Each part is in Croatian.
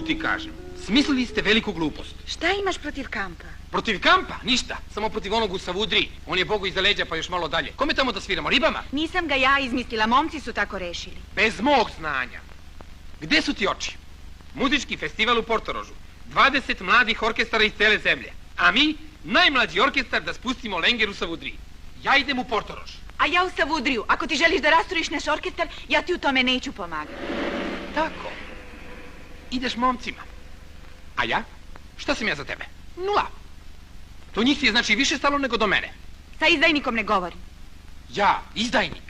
Ti kažem, smislili ste veliku glupost. Šta imaš protiv Kampa? Protiv Kampa? Ništa. Samo protiv onog u Savudriji. On je Bogu iza leđa pa još malo dalje. Kome tamo da sviramo? Ribama? Nisam ga ja izmislila, momci su tako rešili. Bez mog znanja. Gde su ti oči? Muzički festival u Portorožu. 20 mladih orkestara iz cele zemlje. A mi, najmlađi orkestar da spustimo Lenger u Savudriji. Ja idem u Portorož. A ja u Savudriju. Ako ti želiš da rasturiš naš orkestar, ja ti u tome neću pomagati. Tako. Ideš momcima. A ja? Šta sam ja za tebe? Nula. To njih ti je znači više stalo nego do mene. Sa izdajnikom ne govorim. Ja, izdajnik.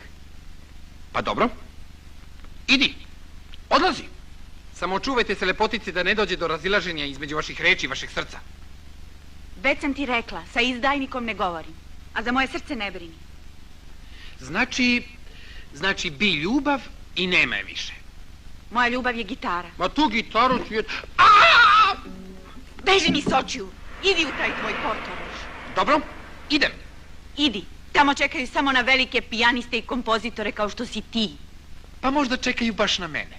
Pa dobro. Idi. Odlazi. Samo čuvajte se lepotice da ne dođe do razilaženja između vaših reči i vašeg srca. Već sam ti rekla, sa izdajnikom ne govorim. A za moje srce ne brini. Znači bi ljubav i nema je više. Moja ljubav je gitara. Ma tu gitaru ću je... Beži mi s očiju. Idi u taj tvoj Portorož. Dobro, idem. Idi. Tamo čekaju samo na velike pijaniste i kompozitore kao što si ti. Pa možda čekaju baš na mene.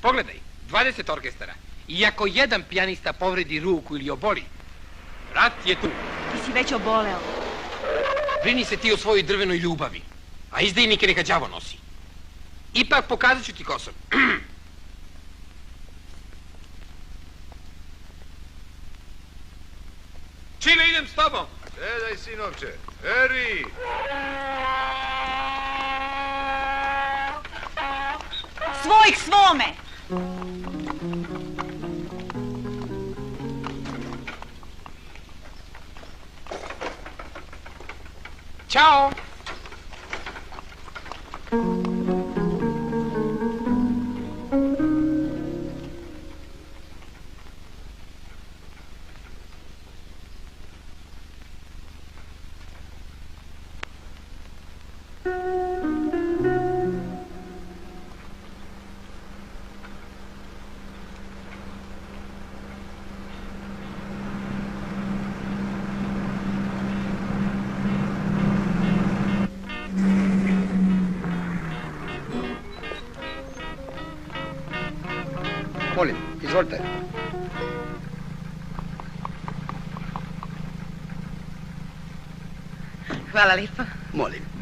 Pogledaj, 20 orkestara. I ako jedan pijanista povredi ruku ili oboli, rat je tu. Ti si već oboleo. Brini se ti o svojoj drvenoj ljubavi. A izdajnike neka đavo nosi. Ipak pokazat ću ti ko sam. Čile, idem s tobom. Gledaj, sinovče. Eri! Svoj k svome! Ćao! Molim, izvolite. Hvala lijepo. Molim.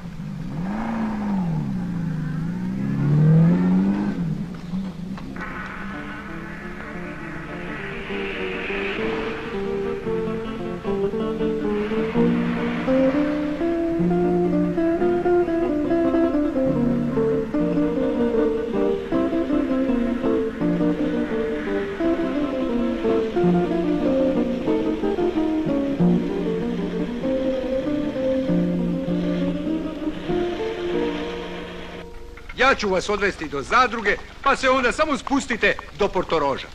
Ja ću vas odvesti do zadruge, pa se onda samo spustite do Portoroža.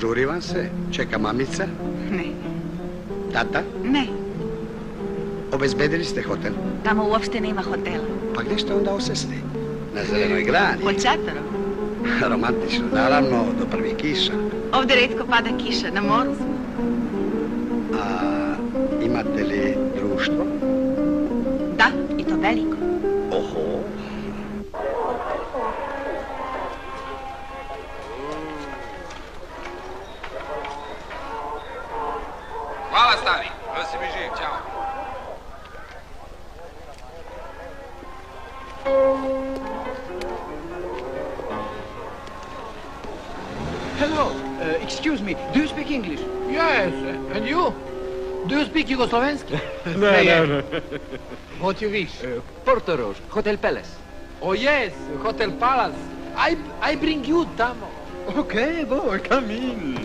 Žuri vam se? Čeka mamica? Ne, Tata? ne. Obezbedili ste hotel? Tamo uopšte nema hotela. Pa gdje ste onda osesli? Na zelenoj grani? Pod šatorom. Romantično, naravno, do prvih kiša. Ovde retko pada kiša, na moru smo. A imate li društvo? Da, i to veliko. Oho. Hvala, stari. Da si mi živ. Ćao. Hello, excuse me, do you speak English? Yes, and you? Do you speak Yugoslavenski? No. What you wish? Porto Rož, Hotel Palace. Oh yes, Hotel Palace. I bring you tamo. Okay, boy, come in.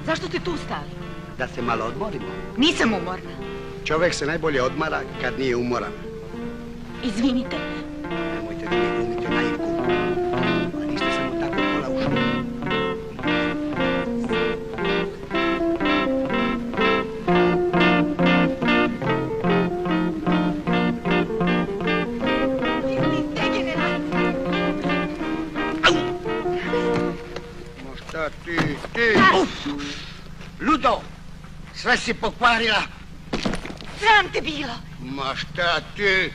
Zašto ste tu stali? Da se malo odmorimo. Nisam umorna. Čovjek se najbolje odmara kad nije umoran. Izvinite. Nemojte da mi glumite naivku. A niste samo tako kola u šumu. Ma šta ti? Ludo, sve si pokvarila. Sram te bilo. Ma šta ti?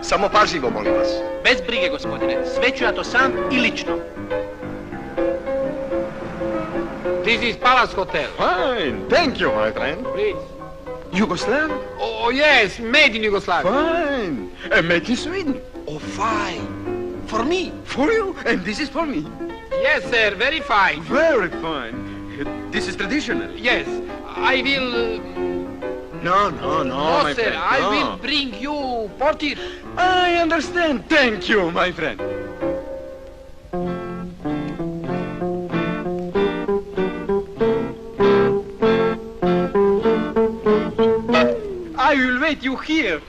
Samo pažljivo, molim vas. Bez brige, gospodine. Sve ću ja to sam i lično. This is Palace Hotel. Fine, thank you, my friend. Please. Yugoslav? Oh yes, made in Yugoslavia. Fine. Made in Sweden? Oh, fine. For me? For you? And this is for me? Yes, sir, very fine. Very fine. This is traditional. Yes, I will... No, no, my sir, friend. I no. will bring you porter. I understand. Thank you, my friend. I will wait you here.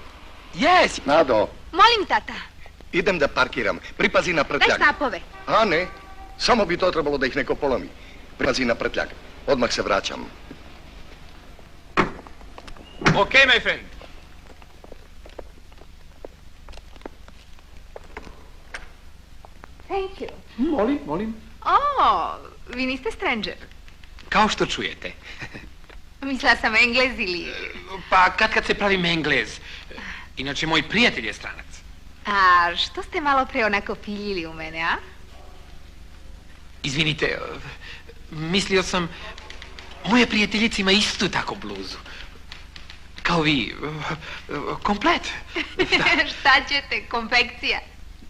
Yes. Nado, Molim, tata. idem da parkiram. Pripazi na Daj prtljag. štapove. A ne, samo bi to trebalo da ih neko polomi. Pripazi na prtljag. Odmah se vraćam. Okay, my friend. Thank you. Molim. O, vi niste stranger. Kao što čujete. Mislila sam Englez ili... Pa kad se pravim Englez. Inače, moj prijatelj je stranac. A što ste malo pre onako piljili u mene, a? Izvinite, mislio sam... Moja prijateljica ima istu tako bluzu. Kao vi, komplet. Šta ćete, konfekcija?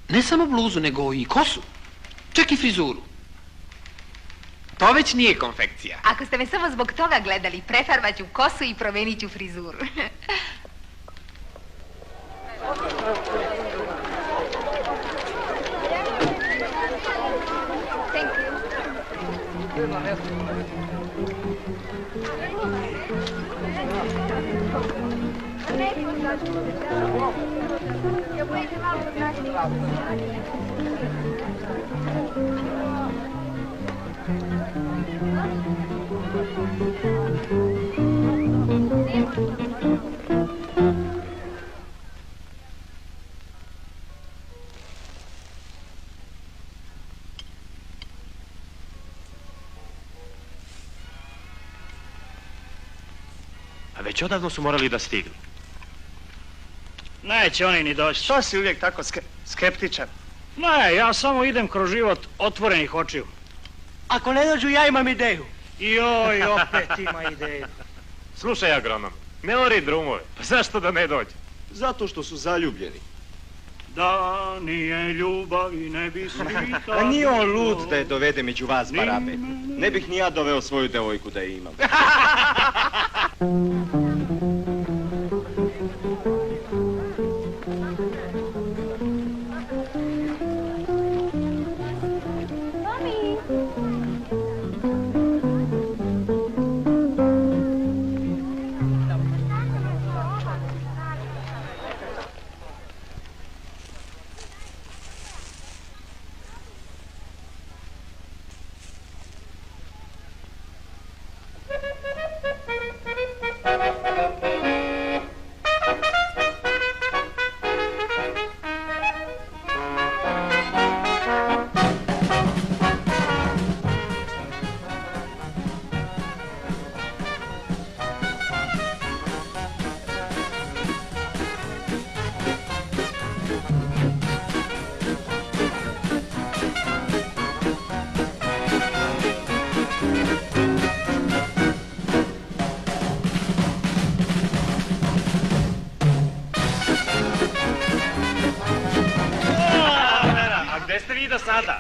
Ne samo bluzu, nego i kosu. Čak i frizuru. To već nije konfekcija. Ako ste me samo zbog toga gledali, prefarbat ću kosu i promenit ću frizuru. A već odavno su morali da stignu. Neće oni ni doći. Što si uvijek tako skeptičan? Ne, ja samo idem kroz život otvorenih očiju. Ako ne dođu, ja imam ideju. Joj, opet ima ideju. Slušaj, agronom, ne ori drumove, pa zašto da ne dođe? Zato što su zaljubljeni. Da nije ljubavi ne bi svita. A nije on lud da je dovede među vas, barabe. Ne bih ni ja doveo svoju devojku da je imam. Gde ste vi do sada?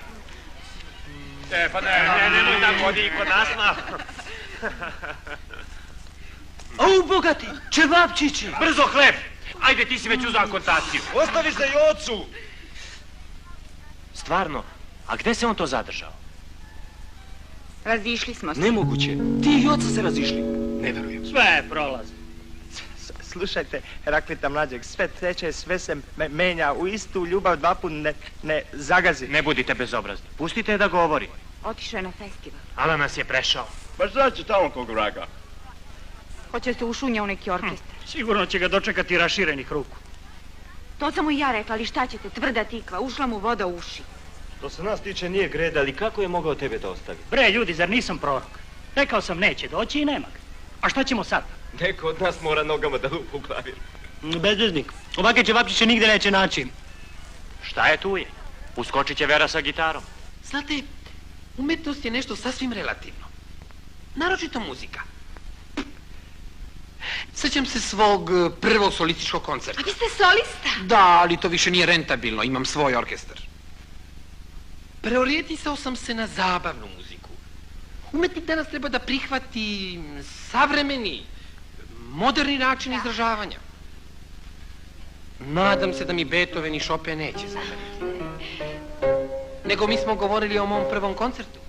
Pa nemoj tako, odi i kod nas na... Au, bogati, čevapčići! Brzo, hleb! Ajde, ti si već uzao kontaciju. Ostaviš za Jocu! Stvarno, a gde se on to zadržao? Razišli smo se. Nemoguće. Ti i Joca se razišli. Ne verujem. Sve prolazi. Slušajte, Heraklita mlađeg, sve teče, sve se menja u istu ljubav, dva put ne zagazi. Ne budite bezobrazni. Pustite je da govori. Otišao je na festival. Ala nas je prešao. Pa šta će tamo kog vraga? Hoće se ušunja u neki orkestar. Sigurno će ga dočekati raširenih ruku. To sam mu i ja rekla, ali šta ćete, tvrda tikva, ušla mu voda u uši. To se nas tiče nije greda, ali kako je mogao tebe da ostavi? Bre, ljudi, zar nisam prorok? Rekao sam neće doći i nema ga. A šta ćemo sad? Neko od nas mora nogama da lupa u klavir. Bezveznik, ovake čevapčiće nigde neće naći. Šta je tu je? Uskočit će Vera sa gitarom. Znate, umetnost je nešto sasvim relativno. Naročito muzika. Sjećam se svog prvog solističkog koncerta. A vi ste solista? Da, ali to više nije rentabilno, imam svoj orkestar. Preorijentisao sam se na zabavnu muziku. Umetnik danas treba da prihvati savremeni, moderni način izražavanja. Nadam se da mi Beethoven i Chopin neće zameriti. Nego mi smo govorili o mom prvom koncertu.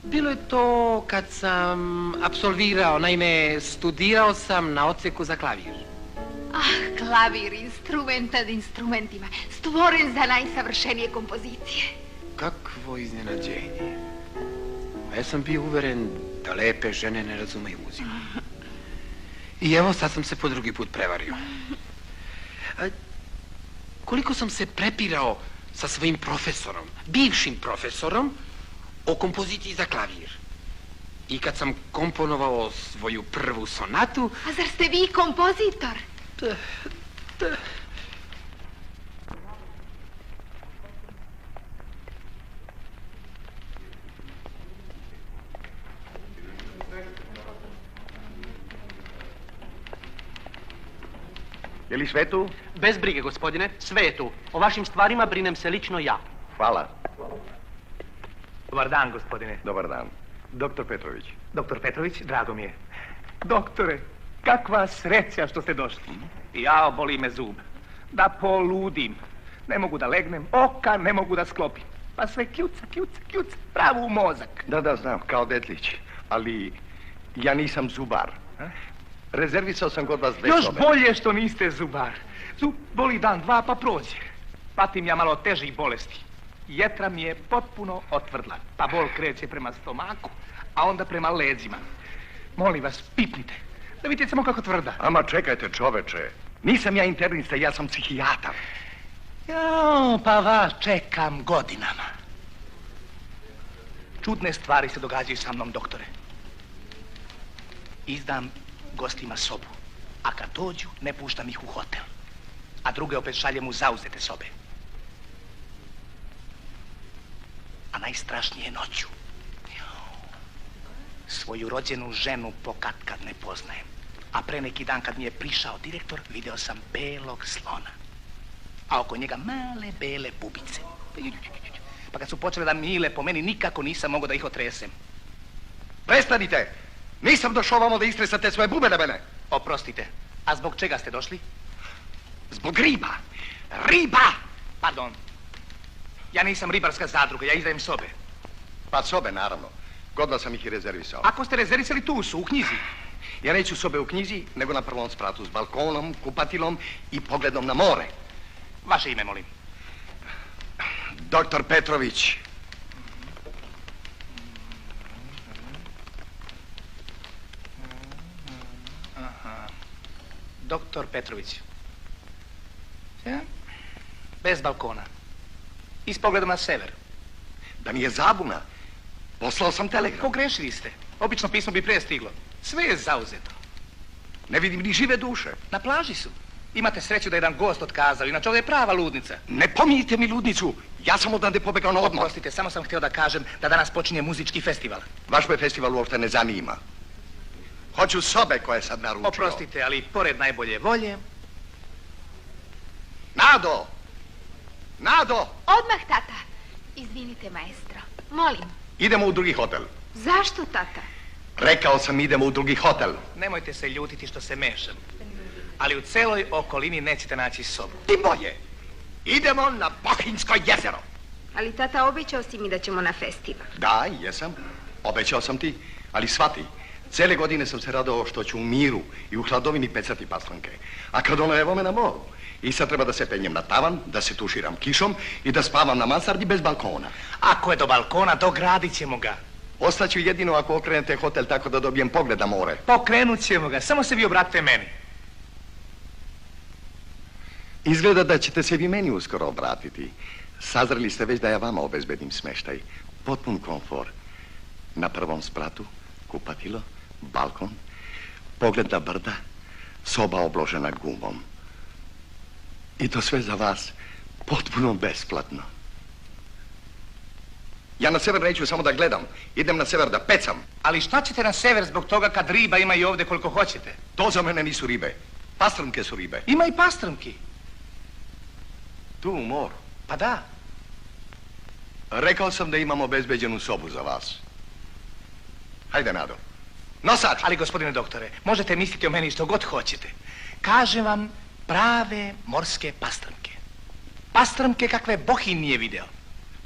Bilo je to kad sam apsolvirao, naime, studirao sam na odseku za klavir. Ah, klavir, instrument nad instrumentima, stvoren za najsavršenije kompozicije. Kakvo iznenađenje. A ja sam bio uveren da lepe žene ne razumeju muziku. I evo, sad sam se po drugi put prevario. Koliko sam se prepirao sa svojim profesorom, bivšim profesorom, o kompoziciji za klavir. I kad sam komponovao svoju prvu sonatu... A zar ste vi kompozitor? Je li sve tu? Bez brige, gospodine, sve je tu. O vašim stvarima brinem se lično ja. Hvala. Dobar dan, gospodine. Dobar dan. Doktor Petrović. Doktor Petrović, drago mi je. Doktore, kakva sreća što ste došli. Ja, boli me zub. Da poludim. Ne mogu da legnem, oka ne mogu da sklopim. Pa sve kljuca, pravo u mozak. Da, znam, kao detlić. Ali ja nisam zubar. Rezervisao sam kod vas 2 Još sobe. bolje što niste zubar. Zub boli dan, 2 pa prođe. Patim ja malo težih bolesti. Jetra mi je potpuno otvrdla. Pa bol kreće prema stomaku, a onda prema leđima. Molim vas, pipnite. Da vidite samo kako tvrda. Ama čekajte, čoveče. Nisam ja internista, ja sam psihijatar. Jo, pa vas čekam godinama. Čudne stvari se događaju sa mnom, doktore. Izdam gostima sobu, a kad dođu ne puštam ih u hotel, a druge opet šaljem u zauzete sobe. A najstrašnije noću. Svoju rođenu ženu pokatkad ne poznajem, a pre neki dan kad mi je prišao direktor video sam belog slona, a oko njega male bele bubice. Pa kad su počele da mile po meni, nikako nisam mogao da ih otresem. Prestanite! Nisam došao vamo da istresate svoje bube na mene. Oprostite, a zbog čega ste došli? Zbog riba. Riba! Pardon. Ja nisam ribarska zadruga, ja izdajem sobe. Pa sobe, naravno. Godno sam ih i rezervisao. Ako ste rezervisali, tu su, u knjizi. Ja neću sobe u knjizi, nego na prvom spratu s balkonom, kupatilom i pogledom na more. Vaše ime, molim. Doktor Petrović. Doktor Petrović. Ja? Bez balkona. I s pogledom na sever. Da mi je zabuna. Poslao sam telegram. Pogrešili ste. Obično pismo bi pre stiglo. Sve je zauzeto. Ne vidim ni žive duše. Na plaži su. Imate sreću da je jedan gost otkazao, inače ovo je prava ludnica. Ne pominjite mi ludnicu. Ja sam odande pobegao na odmor. Oprostite, samo sam htio da kažem da danas počinje muzički festival. Vaš me festival uopšte ne zanima. Hoću sobe koje sad naručio. Oprostite, ali pored najbolje volje... Nado! Nado! Odmah, tata. Izvinite, maestro. Molim. Idemo u drugi hotel. Zašto, tata? Rekao sam idemo u drugi hotel. Nemojte se ljutiti što se mešam. Ali u celoj okolini nećete naći sobu. Tim bolje. Idemo na Bohinjsko jezero. Ali, tata, obećao si mi da ćemo na festival. Da, jesam. Obećao sam ti, ali shvati. Cele godine sam se radao što ću u miru i u hladovini pecati pastranke. A kad ono evo me na moru. I sad treba da se penjem na tavan, da se tuširam kišom i da spavam na mansardi bez balkona. Ako je do balkona, dogradit ćemo ga. Ostaću jedino ako okrenete hotel tako da dobijem pogled na more. Pokrenut ćemo ga, samo se vi obratite meni. Izgleda da ćete se vi meni uskoro obratiti. Sazreli ste već da ja vama obezbedim smeštaj. Potpun komfor. Na prvom spratu, kupatilo, balkon, pogled na brda, soba obložena gumom. I to sve za vas potpuno besplatno. Ja na sever neću samo da gledam. Idem na sever da pecam. Ali šta ćete na sever zbog toga kad riba ima i ovdje koliko hoćete? To za mene nisu ribe. Pastrmke su ribe. Ima i pastrmki. Tu u moru. Pa da. Rekao sam da imam obezbeđenu sobu za vas. Hajde, Nado. Nosač! Ali, gospodine doktore, možete misliti o meni što god hoćete. Kažem vam prave morske pastrmke. Pastrmke kakve Bohin nije video.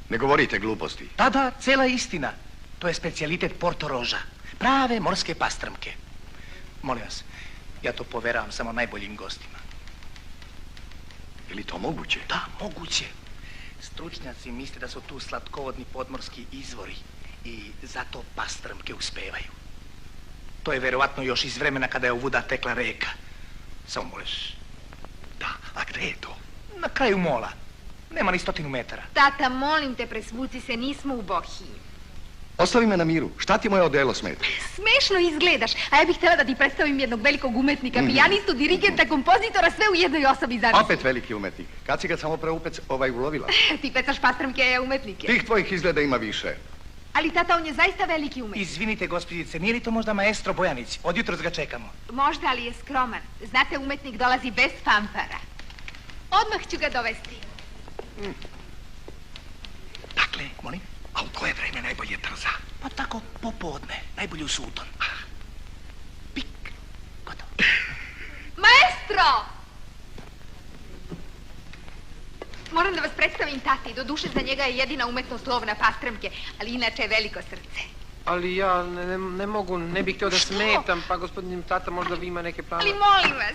Ne govorite gluposti. Da, cela istina. To je specijalitet Portoroža. Prave morske pastrmke. Molim vas, ja to poveravam samo najboljim gostima. Je li to moguće? Da, moguće. Stručnjaci misle da su tu slatkovodni podmorski izvori i zato pastrmke uspevaju. To je verovatno još iz vremena kada je ovuda tekla reka. Samo moliš. Da, a gde je to? Na kraju mola. Nema ni 100 metara. Tata, molim te, presvuci se, nismo u Bohinju. Ostavi me na miru. Šta ti moje odelo smeta? Smešno izgledaš, a ja bih htjela da ti predstavim jednog velikog umetnika, pijanistu, dirigenta, kompozitora, sve u jednoj osobi zavisno. Opet veliki umetnik. Kad si ga samo ulovila? Ti pecaš pastrmke, umetnike. Tih tvojih izgleda ima više. Ali tata, on je zaista veliki umetnik. Izvinite, gospođice, nije li to možda maestro Bojanić? Od jutros ga čekamo. Možda, ali je skroman. Znate, umetnik dolazi bez fanfara. Odmah ću ga dovesti. Dakle, molim? A u koje vreme najbolje trza? Pa tako, popodne. Najbolje u suton. Pik. Gotovo. Maestro! Moram da vas predstavim tati. Do duše za njega je jedina umetnost lov na pastremke, ali inače je veliko srce. Ali ja ne mogu, ne bih htio da smetam, pa gospodin tata možda vi ima neke planove. Ali molim vas.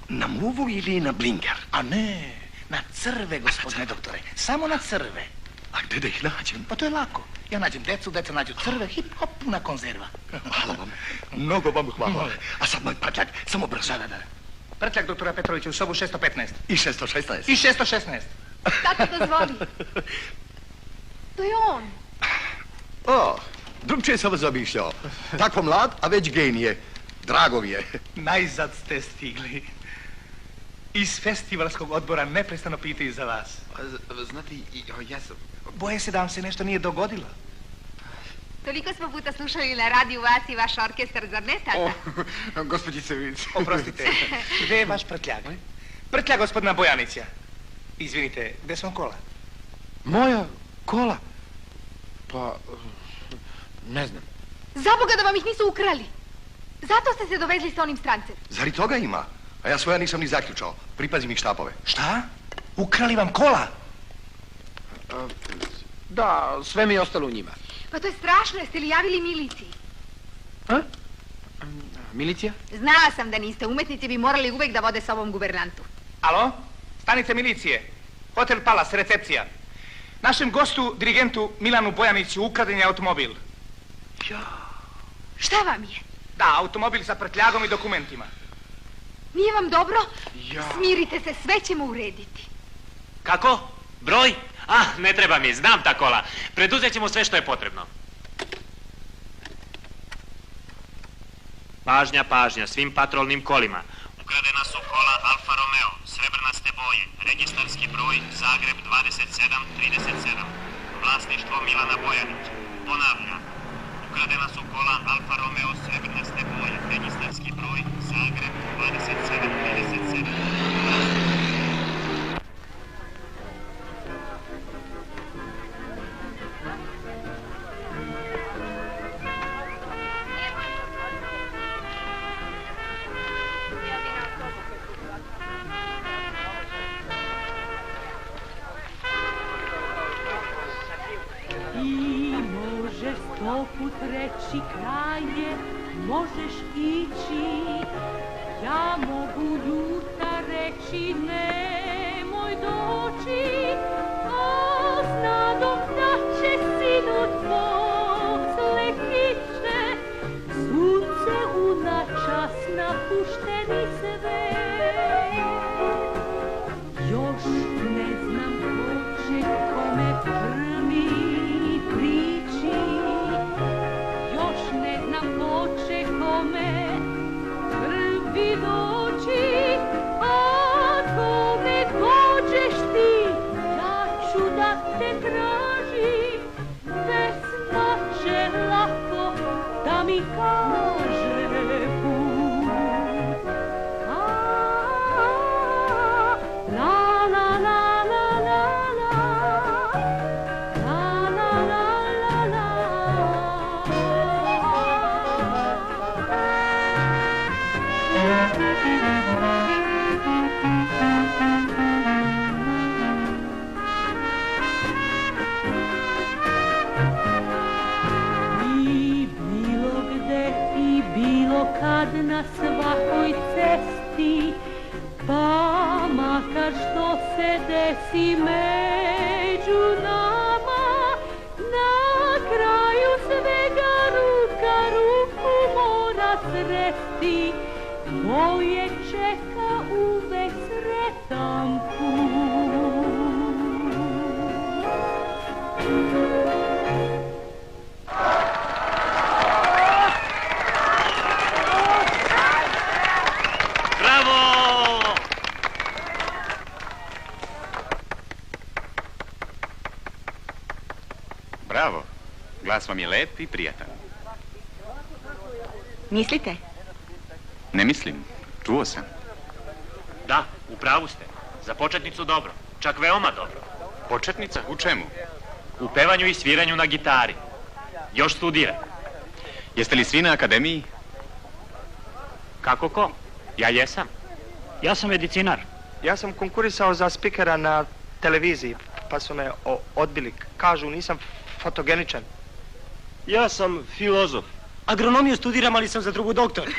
Na muvu ili na blinker? A ne, na crve, gospodine doktore. Samo na crve. A gde da ih nađem? Pa to je lako. Ja nađem decu, deca nađu crve, hip hop, puna konzerva. Hvala vam. Mnogo vam hvala. A sad moj prtljak, samo brzo. Da. Prtljak doktora Petrovića u sobu 615. I 616. I 616. Tata dozvoli. To je on. O, drugčije sam vas zamišljao. Tako mlad, a već genije. Drago mi je. Najzad ste stigli. Iz festivalskog odbora neprestano pitaju za vas. Znate, ja sam... Boje se da vam se nešto nije dogodilo. Toliko smo puta slušali na radiju vas i vaš orkestar, zar ne, tata? Gospođice Vic. Oprostite, gde je vaš prtljak? Prtljak gospodina Bojanića. Izvinite, gde su vam kola? Moja kola? Pa, ne znam. Zaboga da vam ih nisu ukrali. Zato ste se dovezli sa onim strancem. Zar i toga ima? A ja svoja nisam ni zaključao. Pripazim ih štapove. Šta? Ukrali vam kola? Da, sve mi je ostalo u njima. Pa to je strašno, jeste li javili miliciji? A? Milicija? Znala sam da niste. Umetnici bi morali uvek da vode sobom guvernantu. Alo? Stanice milicije. Hotel Palace, recepcija. Našem gostu, dirigentu Milanu Bojaniću, ukraden je automobil. Šta vam je? Da, automobil sa prtljagom i dokumentima. Nije vam dobro? Smirite se, sve ćemo urediti. Kako? Broj? Ne treba mi, znam ta kola. Preduzet ćemo sve što je potrebno. Pažnja, pažnja, svim patrolnim kolima. Ukradena su kola Alfa Romeo, srebrnaste boje, registarski broj Zagreb 2737, vlasništvo Milana Bojanića. Ponavljam, ukradena su kola Alfa Romeo, srebrnaste boje, registarski broj Zagreb 2737. Poput reći kraj je, možeš ići, ja mogu ljuta reći nemoj doći, a znadom da će sinu tvog slekiće, sunce u načas napušteni sve. Još ne znam ko će kome prvi prići, će kome prvi doći, a kome dođeš ti, ja ću da te tražim, pesma će lako da mi kaže put. La la la la la la, la la la la la. I bilo gde i bilo kad na svakoj cesti, pa makar što se desi među nama, na kraju svega ruka ruku mora sresti, moje čeka uvek sretan put. Bravo! Bravo. Glas vam je lep i prijatan. Mislite? Ne mislim. Čuo sam. Da, u pravu ste. Za početnicu dobro. Čak veoma dobro. Početnica? U čemu? U pevanju i sviranju na gitari. Još studira. Jeste li svi na akademiji? Kako ko? Ja jesam. Ja sam medicinar. Ja sam konkurisao za spikera na televiziji, pa su me odbili. Kažu, nisam fotogeničan. Ja sam filozof. Agronomiju studiram, ali sam za drugu doktor.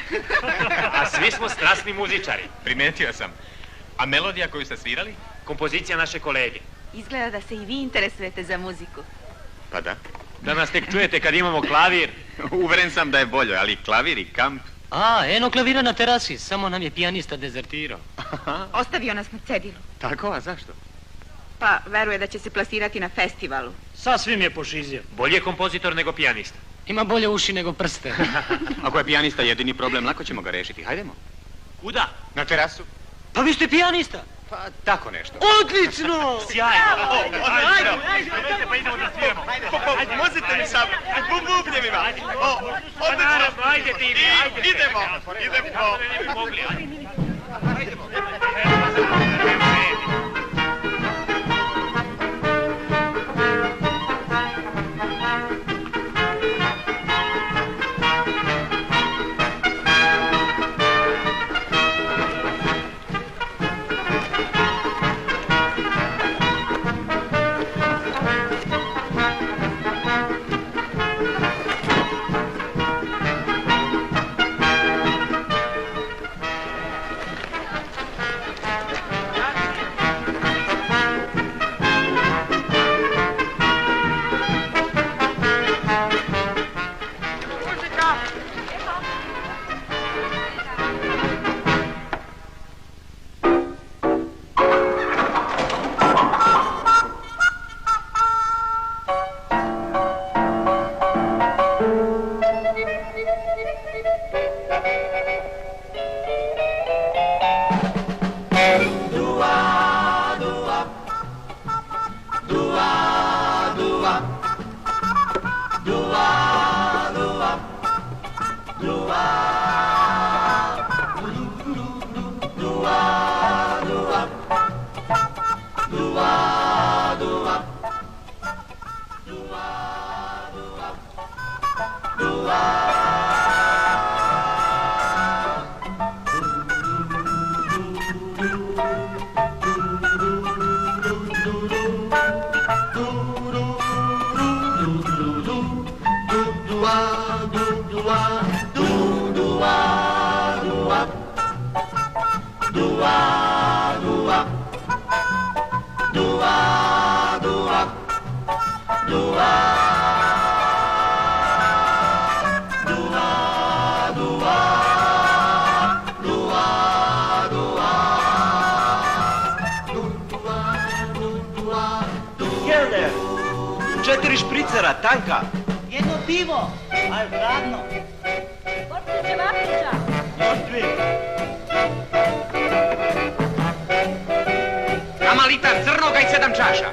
A svi smo strasni muzičari. Primetio sam. A melodija koju ste svirali? Kompozicija naše kolege. Izgleda da se i vi interesujete za muziku. Pa da. Da nas tek čujete kad imamo klavir. Uveren sam da je bolje, ali klavir i kamp. A, eno klavira na terasi, samo nam je pijanista dezertirao. Ostavio nas na cedilu. Tako, a zašto? Pa veruje da će se plasirati na festivalu. Sasvim je pošizio. Bolji je kompozitor nego pijanista. Ima bolje uši nego prste. Ako je pijanista jedini problem, lako ćemo ga rešiti. Hajdemo. Kuda? Na terasu. Pa vi ste pijanista? Pa tako nešto. Odlično! Sjajno! Ajde! Pa idemo da sviramo. Pomozite mi sa bubnjevima. Naravno, ajde ti. Idemo. Kako da ne bi mogli, ajde. Kelner, 4 špricera, tanka. Jedno pivo, ali hladno. Porcija ćevapčića. Još 2. Nama litar crnoga i 7 čaša.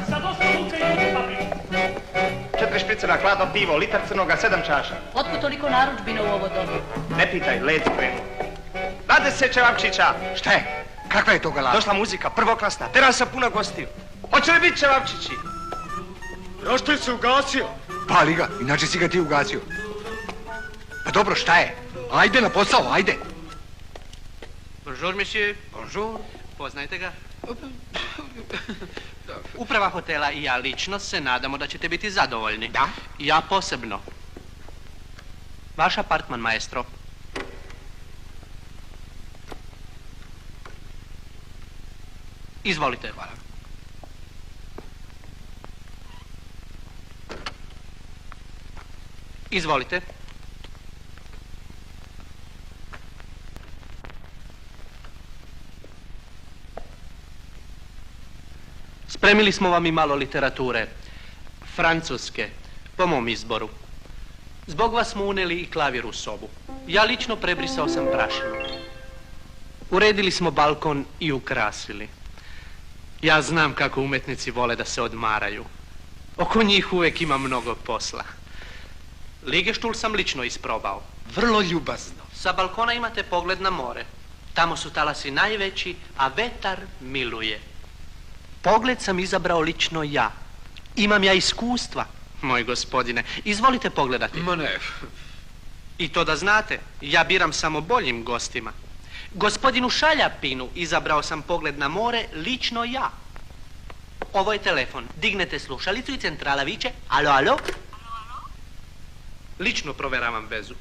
Sa dosta luka i luka paprika. 4 špricera, hladno pivo, litar crnoga, 7 čaša. Otkud toliko narudžbina u ovo dobu? Ne pitaj, led spremu. 20 ćevapčića. Šta je? Kakva je to galama? Došla muzika, prvoklasna, terasa puna gostiju. Hoće li biti ćevapčići? Roštilj se ugasio. Pali ga, inače si ga ti ugasio. Pa dobro, šta je? Ajde na posao, ajde. Bonjour, monsieur. Bonjour. Poznajete ga? Uprava hotela i ja lično se nadamo da ćete biti zadovoljni. Da? Ja posebno. Vaš apartman, maestro. Izvolite. Hvala. Izvolite. Spremili smo vam i malo literature. Francuske, po mom izboru. Zbog vas smo uneli i klavir u sobu. Ja lično prebrisao sam prašinu. Uredili smo balkon i ukrasili. Ja znam kako umetnici vole da se odmaraju. Oko njih uvek ima mnogo posla. Ligeštul sam lično isprobao. Vrlo ljubazno. Sa balkona imate pogled na more. Tamo su talasi najveći, a vetar miluje. Pogled sam izabrao lično ja. Imam ja iskustva, moj gospodine. Izvolite pogledati. Ma ne. I to da znate, ja biram samo boljim gostima. Gospodinu Šaljapinu izabrao sam pogled na more, lično ja. Ovo je telefon. Dignete slušalicu i centrala viče, alo, alo. Lično proveravam vezu.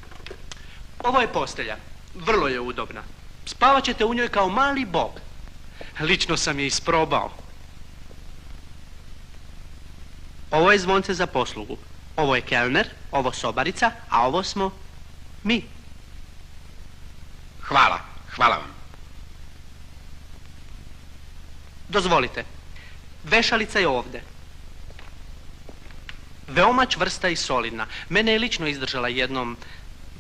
Ovo je postelja. Vrlo je udobna. Spavat ćete u njoj kao mali bog. Lično sam je isprobao. Ovo je zvonce za poslugu. Ovo je kelner, ovo sobarica, a ovo smo mi. Hvala vam. Dozvolite. Vešalica je ovdje. Veoma čvrsta i solidna. Mene je lično izdržala jednom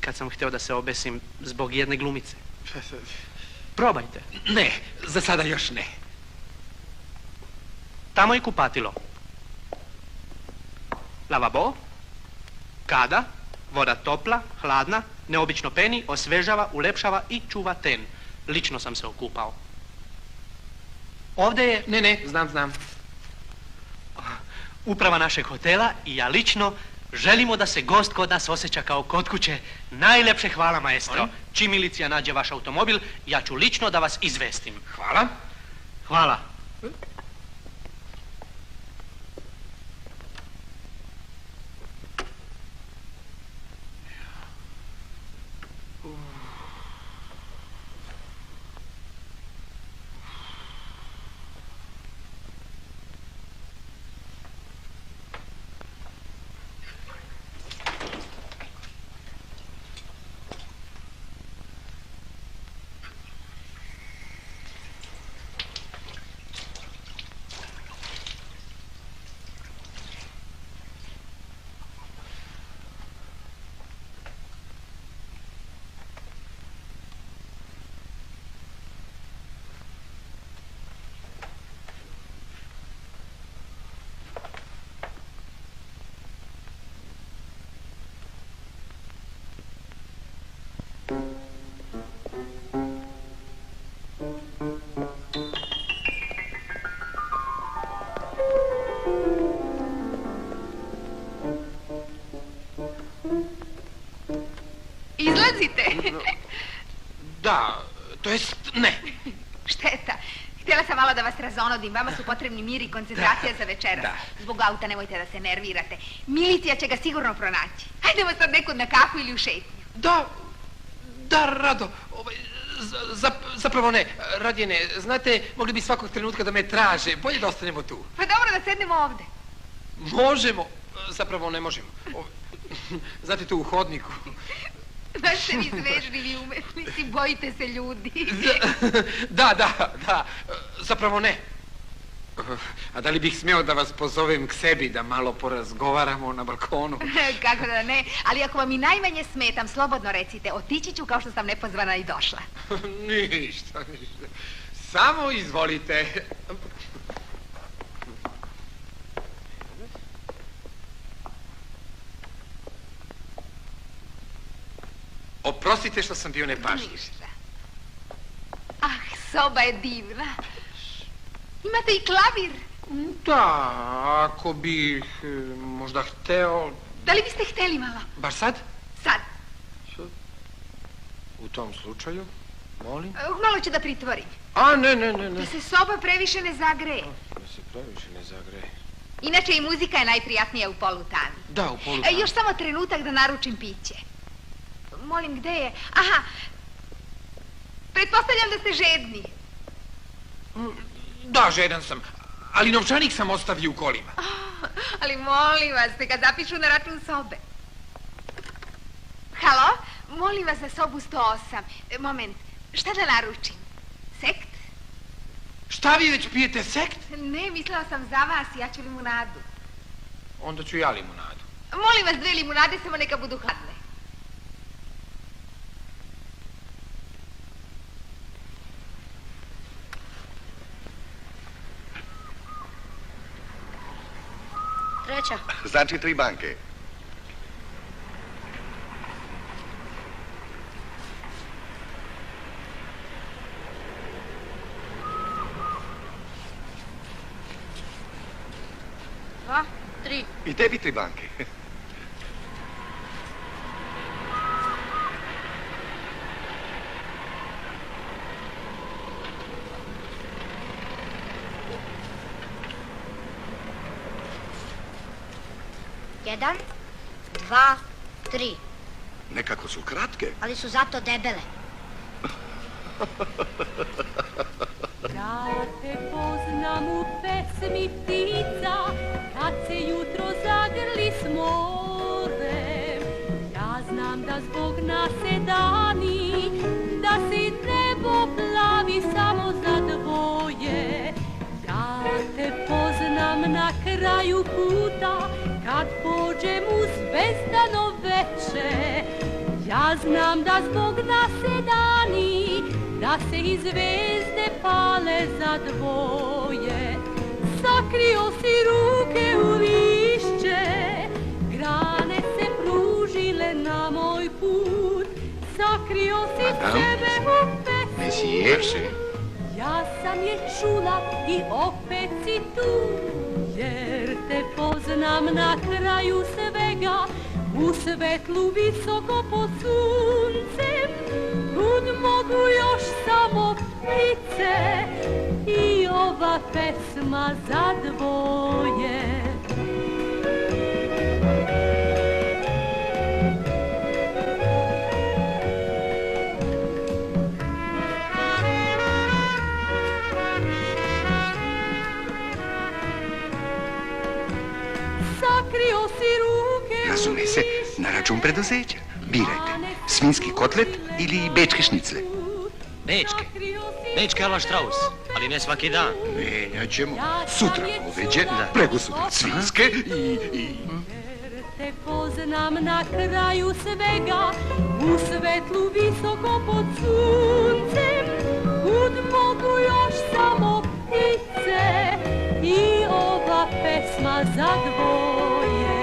kad sam htio da se obesim zbog jedne glumice. Probajte. Ne, za sada još ne. Tamo je kupatilo. Lavabo, kada, voda topla, hladna, neobično peni, osvežava, ulepšava i čuva ten. Lično sam se okupao. Ovdje je... Ne, znam. Uprava našeg hotela i ja lično želimo da se gost kod nas osjeća kao kod kuće. Najlepše hvala, maestro. Čim milicija nađe vaš automobil, ja ću lično da vas izvestim. Hvala. Hvala. Izlazite? Da, to jest ne. Šteta. Htjela sam malo da vas razonodim. Vama su potrebni mir i koncentracija za večeras. Zbog auta nemojte da se nervirate. Milicija će ga sigurno pronaći. Hajdemo sad nekud na kafu ili u šetnju. Da, rado. Zapravo ne, radije ne. Znate, mogli bi svakog trenutka da me traže. Bolje da ostanemo tu. Pa dobro, da sednemo ovde. Možemo. Zapravo ne možemo. Znate, tu u hodniku. Baš ste vi svežljivi umetnici, bojite se ljudi. Da, zapravo ne. A da li bih smeo da vas pozovem k sebi da malo porazgovaramo na balkonu? Kako da ne, ali ako vam i najmanje smetam, slobodno recite, otići ću kao što sam nepozvana i došla. Ništa. Samo izvolite. Oprostite što sam bio nepažljiv. Ništa. Ah, soba je divna. Imate i klavir. Da, ako bih možda hteo... Da li biste hteli malo? Baš sad? Sad. U tom slučaju, molim. Malo ću da pritvorim. A, ne. Da se soba previše ne zagreje. Inače i muzika je najprijatnija u polutanu. Da, u polutanu. Još samo trenutak da naručim piće. Molim, gde je? Aha, pretpostavljam da ste žedni. Da, žedan sam, ali novčanik sam ostavio u kolima. Ali molim vas, neka zapišu na račun sobe. Halo, molim vas za sobu 108. Moment, šta da naručim? Sekt? Šta vi već pijete, sekt? Ne, mislila sam za vas, ja ću limunadu. Onda ću ja limunadu. Molim vas 2 limunade, samo neka budu hladne. Treća. Znači 3 banke. Dva, 3. I tebi 3 banke. 1, 2, 3. Nekako su kratke. Ali su zato debele. Ja te poznam u pesmi ptica, kad se jutro zagrli s morem. Ja znam da zbog nas se dani, da se nebo plavi samo za dvoje. Ja te poznam na kraju puta, kad pođem u zvezdano veče. Ja znam da zbog nas se dani, da se i zvezde pale za dvoje. Sakrio si ruke u lišće, grane se pružile na moj put. Sakrio si sebe u pesmi, ja sam je čula i opet si tu. Jer te poznam na kraju svega, u svetlu visoko pod suncem. Kud mogu još samo ptice i ova pesma za dvoje. Sakrio si ruke. Razume se, na račun preduzeća. Birajte, svinski kotlet ili bečke šnicle. Bečke ala Štraus, ali ne svaki dan. Menjat ćemo. Sutra goveđe, prekosutra svinske i... Te poznam na kraju svega, u svetlu visoko pod suncem. Kud mogu još samo ptice i ova pesma za dvoje.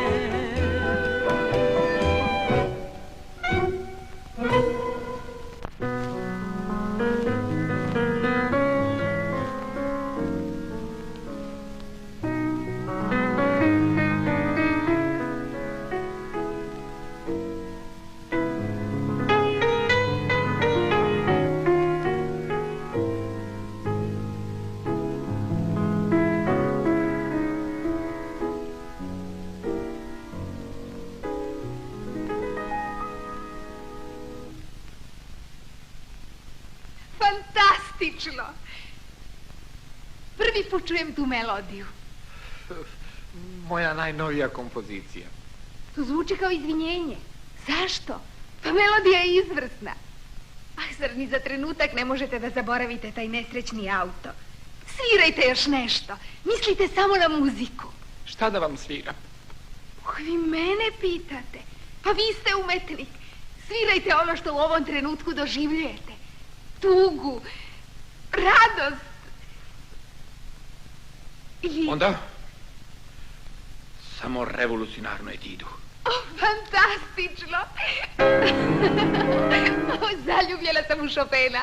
Fantastično! Prvi put čujem tu melodiju. Moja najnovija kompozicija. To zvuči kao izvinjenje. Zašto? Pa melodija je izvrsna. Ah, zar ni za trenutak ne možete da zaboravite taj nesrećni auto? Svirajte još nešto. Mislite samo na muziku. Šta da vam sviram? Vi mene pitate. Pa vi ste umetnik. Svirajte ono što u ovom trenutku doživljujete. Tugu, radost. Onda, samo revolucionarno etidu. Fantastično! Zaljubljena sam u Chopina.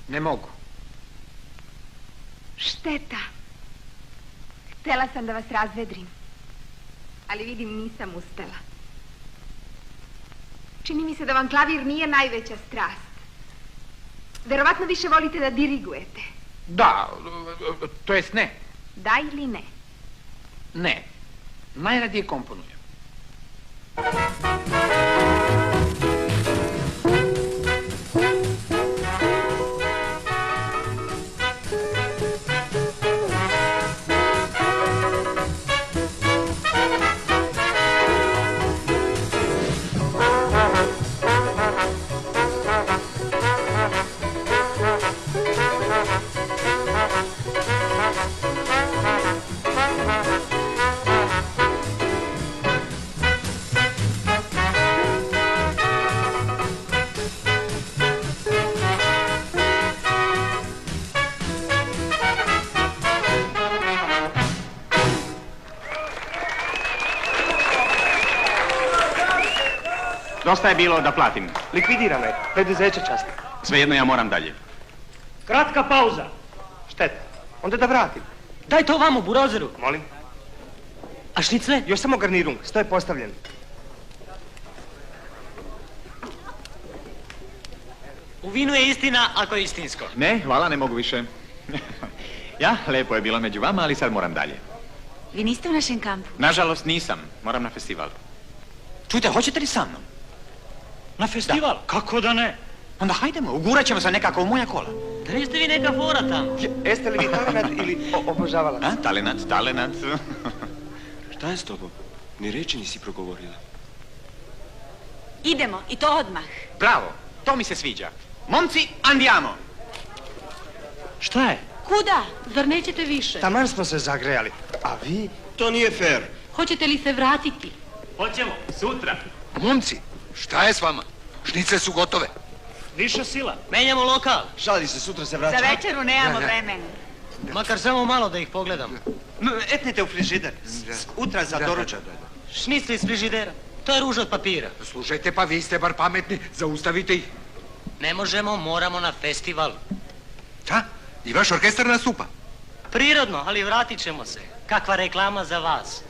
Ne mogu. Šteta. Htela sam da vas razvedrim. Ali vidim nisam uspela. Čini mi se da vam klavir nije najveća strast. Verovatno više volite da dirigujete. Da, to jest ne. Da ili ne? Ne. Najradije komponujem. Dosta je bilo da platim. Likvidirano je. Preduzeće časti. Svejedno ja moram dalje. Kratka pauza. Šteta. Onda da vratim. Daj to vamo, burozeru. Molim. A šnicle? Još samo garnirung. Sto je postavljen. U vinu je istina ako je istinsko. Ne, hvala, ne mogu više. Ja, lepo je bilo među vama, ali sad moram dalje. Vi niste u našem kampu? Nažalost nisam, moram na festival. Čujte, hoćete li sa mnom? Na festival? Kako da ne? Onda hajdemo, ugurat ćemo se nekako u moja kola. Da niste vi neka fora tamo? Jeste li vi talenat ili obožavala? A, talenat. Šta je s tobom? Ni reći nisi progovorila. Idemo, i to odmah. Bravo, to mi se sviđa. Momci, andiamo! Šta je? Kuda? Zar nećete više? Taman smo se zagrejali. A vi? To nije fair. Hoćete li se vratiti? Hoćemo, sutra. Momci, šta je s vama? Šnice su gotove. Više sila. Menjamo lokal. Šali se, sutra se Za večeru nemamo vremena. Makar samo malo da ih pogledam. Etnite u frižider. Utra za doručak. Šnicle iz frižidera. To je ruž od papira. Slušajte, pa vi ste bar pametni, zaustavite ih. Ne možemo, moramo na festival. Šta? I vaš orkestar nastupa? Prirodno, ali vratit ćemo se. Kakva reklama za vas.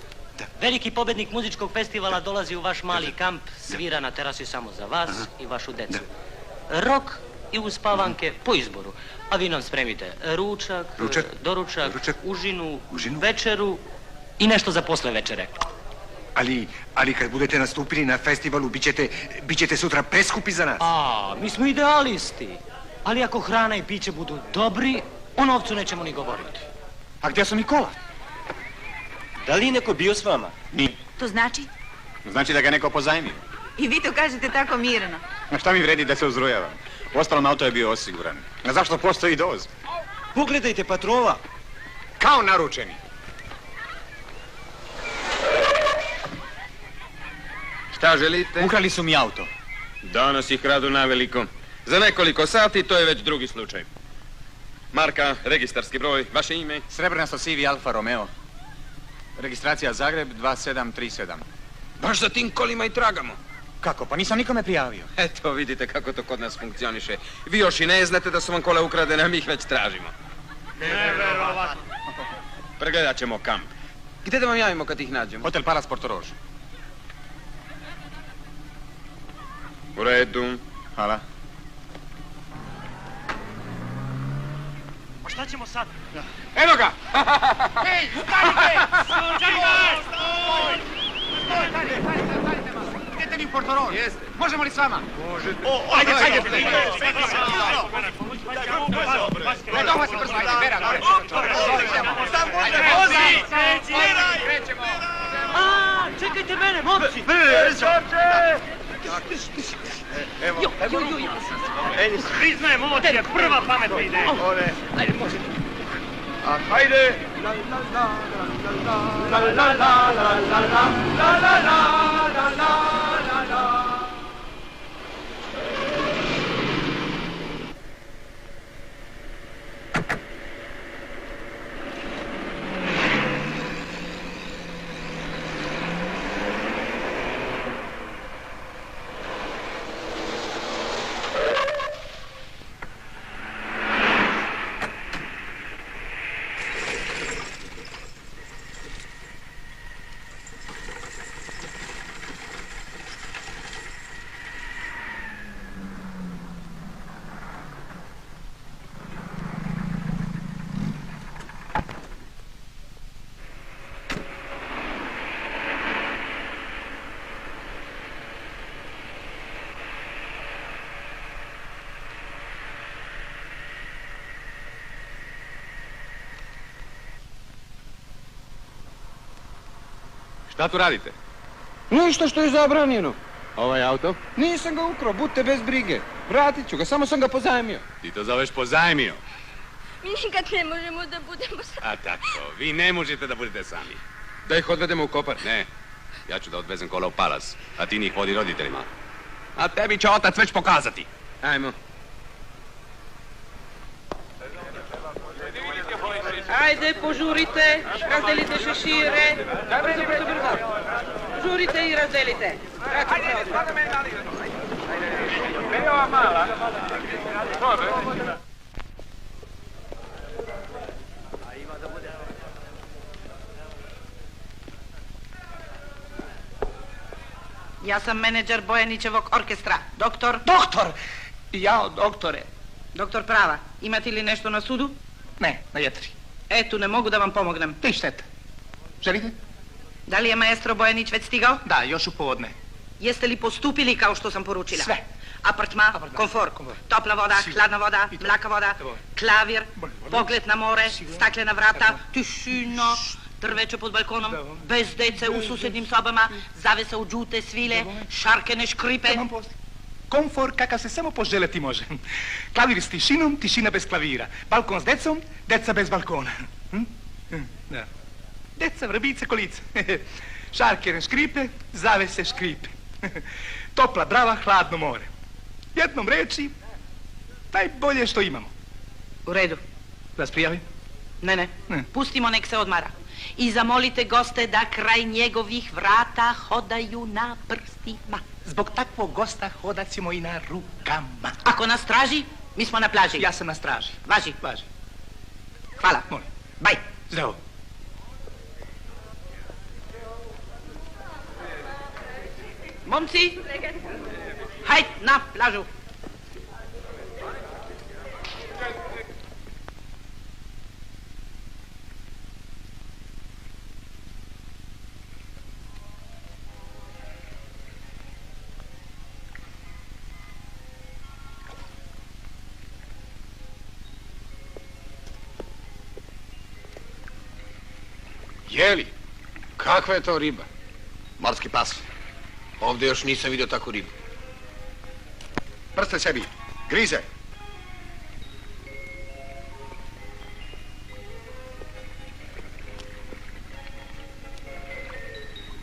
Veliki pobednik muzičkog festivala dolazi u vaš mali kamp, svira na terasi samo za vas i vašu decu. Rok i uspavanke po izboru. A vi nam spremite ručak, doručak, užinu, večeru i nešto za posle večere. Ali kad budete nastupili na festivalu, bit ćete sutra preskupi za nas. A, mi smo idealisti. Ali ako hrana i piće budu dobri, o novcu nećemo ni govoriti. A gdje su mi kola? Da li je neko bio s vama? Nije. To znači? Znači da ga neko pozajmio. I vi to kažete tako mirno. A šta mi vredi da se uzrujavam? Uostalom, auto je bio osiguran. A zašto postoji doz? Pogledajte patrola. Kao naručeni. Šta želite? Ukrali su mi auto. Danas ih radu naveliko. Za nekoliko sati to je već drugi slučaj. Marka, registarski broj, vaše ime? Srebrnasto sivi Alfa Romeo. Registracija Zagreb 2737. Baš za tim kolima i tragamo. Kako? Pa nisam nikome prijavio. Eto, vidite kako to kod nas funkcioniše. Vi još i ne znate da su vam kola ukradene, a mi ih već tražimo. Neverovatno. Pregledat ćemo kamp. Gdje da vam javimo kad ih nađemo? Hotel Palace Portorož. U redu. Hvala. Pa šta ćemo sad? Eno ga! Hej, stanite! Idete li u Portorož? Jeste. Možemo li s vama? Možete. Ajde. Ne, dohvati brzo, ajde, Vera, gore. Krećemo. A, čekajte mene, momci! Evo. Priznajem, ovo ti je prva pametna ideja. Ajde, može. Ajde. Šta tu radite? Ništa što je zabranjeno. Ovaj auto? Nisam ga ukrao, budite bez brige. Vratit ću ga, samo sam ga pozajmio. Ti to zoveš pozajmio. Mi nikad ne možemo da budemo sami. A tako, vi ne možete da budete sami. Da ih odvedemo u Kopar. Ne, ja ću da odvezem kola u Palas, a ti njih vodi roditeljima. A tebi će otac već pokazati. Ajmo. Ajde, požurite, razdelite šešire. Brzo. Požurite i razdelite. Ja sam menadžer Bojanićevog orkestra. Doktor? Doktor! Jao, doktore. Doktor prava. Imate li nešto na sudu? Ne, na jetri. Tu ne mogu da vam pomognem. Ti šteta. Želite? Da li je maestro Bojanić već stigao? Da, još u podne. Jeste li postupili kao što sam poručila? Sve. Apartma, komfor, topla voda, hladna voda, mlaka voda, klavir, pogled na more, staklena vrata, tišina, drveće pod balkonom, bez dece u susjednim sobama, zavesa u džute svile, šarkene škripe. Komfor kakav se samo poželjeti može. Klavir s tišinom, tišina bez klavira. Balkon s decom, deca bez balkona. Da. Deca, vrbice, kolice. Šarkene škripe, zavese škripe. Topla brava, hladno more. Jednom reči, najbolje što imamo. U redu. Vas prijavim? Ne. Pustimo nek se odmara. I zamolite goste da kraj njegovih vrata hodaju na prstima. Zbog takvog gosta hodat ćemo i na rukama. Ako nas traži, mi smo na plaži. Ja sam na straži. Važi. Važi. Hvala. Molim. Baj. Zdravo. Momci, hajde na plažu. Jeli? Kakva je to riba? Morski pas. Ovdje još nisam vidio takvu ribu. Prste sebi. Grize.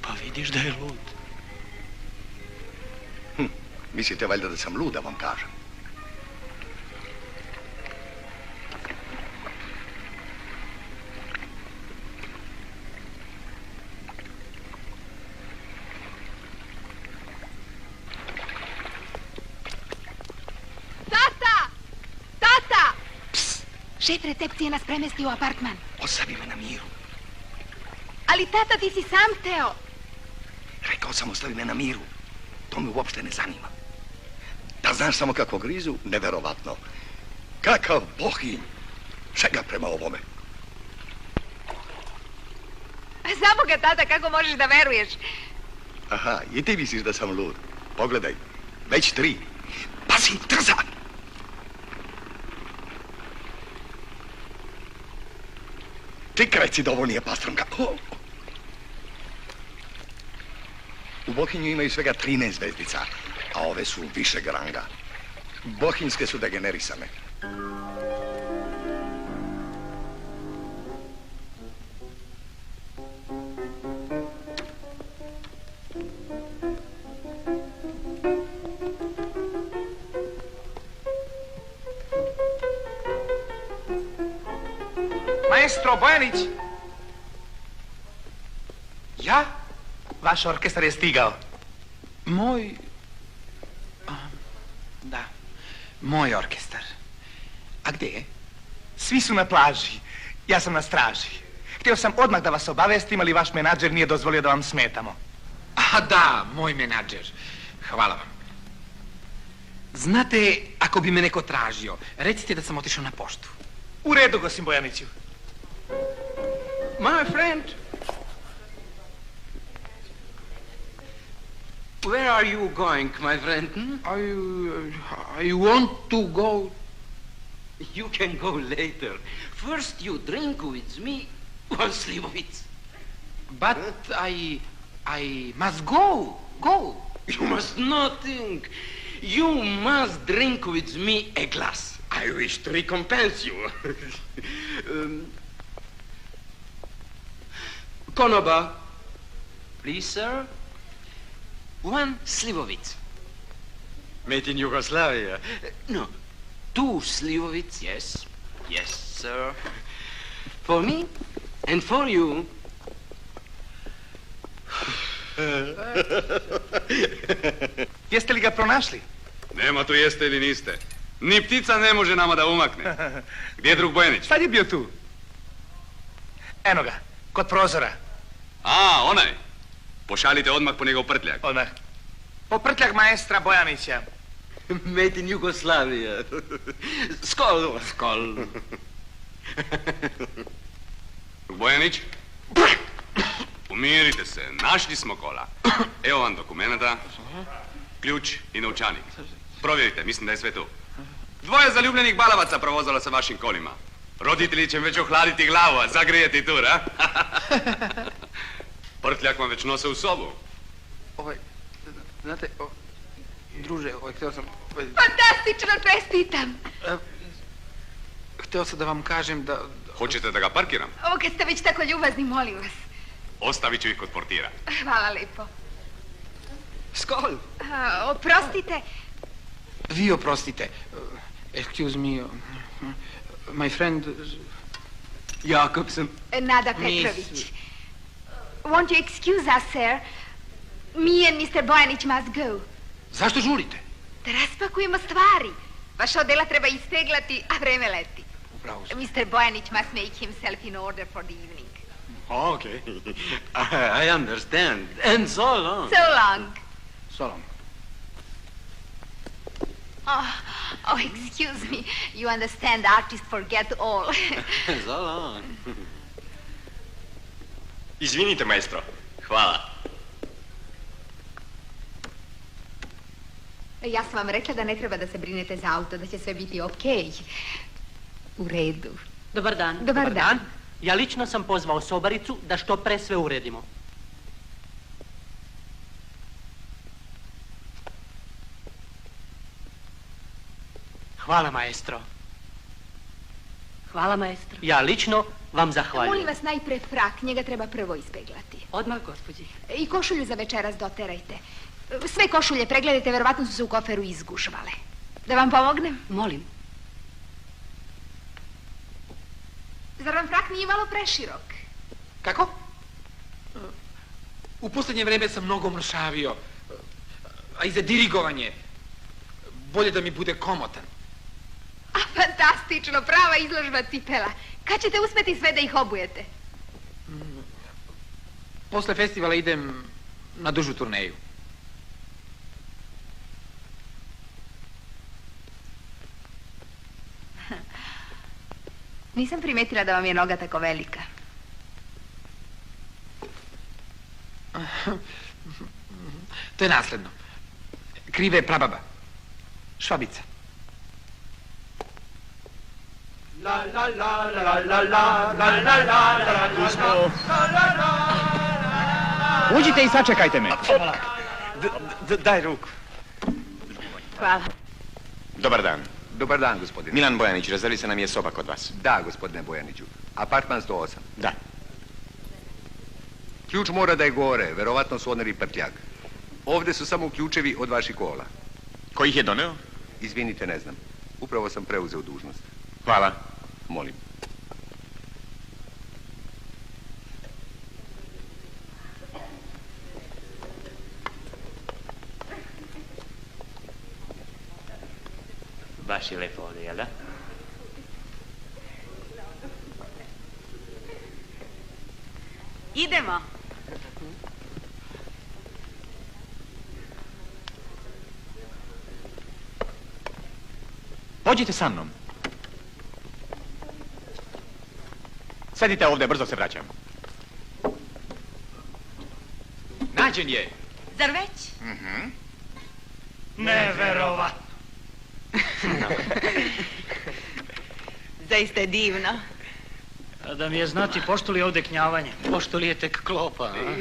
Pa vidiš da je lud. Mislite valjda da sam lud, da vam kažem. Šef recepcije nas premesti u apartman. Ostavi me na miru. Ali tata, ti si sam hteo. Rekao sam, ostavi me na miru. To me uopšte ne zanima. Da znaš samo kako grizu, neverovatno. Kakav bohinj. Čega prema ovome? Samo ga, tata, kako možeš da veruješ? Aha, i ti misliš da sam lud. Pogledaj, već 3. Pa si trzan. Ti kreci da ovo nije pastramka. U Bohinju imaju svega 13 zvezdica, a ove su višeg ranga. Bohinjske su degenerisane. Maestro Bojanić! Ja? Vaš orkestar je stigao. Moj... Da, moj orkestar. A gdje je? Svi su na plaži. Ja sam na straži. Htio sam odmah da vas obavestim, ali vaš menadžer nije dozvolio da vam smetamo. A da, moj menadžer. Hvala vam. Znate, ako bi me neko tražio, recite da sam otišao na poštu. U redu, gosim Bojaniću. My friend, where are you going, my friend? I want to go. You can go later. First you drink with me one Slivovic. But I must go. Go. You must not think. You must drink with me a glass. I wish to recompense you. Konoba. Please, sir. One Slivovic. Made in Yugoslavia. No, 2 Slivovic, yes. Yes, sir. For me and for you. Jeste li ga pronašli? Nema tu jeste ili niste. Ni ptica ne može nama da umakne. Gdje je drug Bojanić? Sad je bio tu. Eno ga, kod prozora. A, onaj. Pošaljite odmah po njegov prtljak. Odmah. Po prtljak maestra Bojanića. Made in Jugoslavia. Skol. Skol. Bojanić? Umirite se, našli smo kola. Evo vam dokumenta, ključ i novčanik. Provjerite, mislim da je sve tu. Dvoje zaljubljenih balavaca provozalo sa vašim kolima. Roditelji će već ohladiti glavu, a zagrijeti tur, a? Prtljak vam već nose u sobu. Znate, druže, htio sam... Fantastično, čestitam. Htio sam da vam kažem da... Hoćete da ga parkiram? Ovo kad ste već tako ljubazni, molim vas. Ostavit ću ih kod portira. Hvala lepo. Skol! Oprostite. Vi oprostite. Excuse me, my friend... Jakobsen. Nada Petrović. Won't you excuse us, sir? Me and Mr. Bojanić must go. Zašto žurite? Da raspakujemo stvari. Vaša odela treba ispeglati, a vreme leti. Upravo ste. Mr. Bojanić must make himself in order for the evening. Okay. I understand. And so long. So long. So long. Oh, excuse me. You understand, artists forget all. So long. Izvinite, maestro. Hvala. Ja sam vam rekla da ne treba da se brinete za auto, da će sve biti okej. U redu. Dobar dan. Dobar dan. Ja lično sam pozvao sobaricu da što pre sve uredimo. Hvala, maestro. Hvala, maestro. Ja lično vam zahvaljujem. Molim vas najpre frak, njega treba prvo ispeglati. Odmah, gospođi. I košulju za večeras doterajte. Sve košulje pregledajte, verovatno su se u koferu izgužvale. Da vam pomognem? Molim. Zar vam frak nije malo preširok? Kako? U posljednje vreme sam mnogo mršavio. A i za dirigovanje. Bolje da mi bude komotan. A, fantastično, prava izložba cipela. Kad ćete uspeti sve da ih obujete? Posle festivala idem na dužu turneju. Nisam primetila da vam je noga tako velika. To je nasledno. Krive je prababa. Švabica. La la la la la la la la la la. Uđite i sačekajte me. Daj ruku. Hvala. Dobar dan. Dobar dan, gospodine. Milan Bojanić, rezervi se nam je soba kod vas. Da, gospodine Bojaniću. Apartman 108. Da. Ključ mora da je gore, verovatno su odneli prtljak. Ovdje su samo ključevi od vaših kola. Ko ih je doneo? Izvinite, ne znam. Upravo sam preuzeo dužnost. Hvala. Molim. Baš je lepo ovdje, jel da? Idemo. Pođite sa mnom. Sedite ovdje, brzo se vraćam. Nađen je. Zar već? Neverovatno. Zaista je divno. A da mi je znati pošto li je ovdje knjavanje, pošto li je tek klopa, a?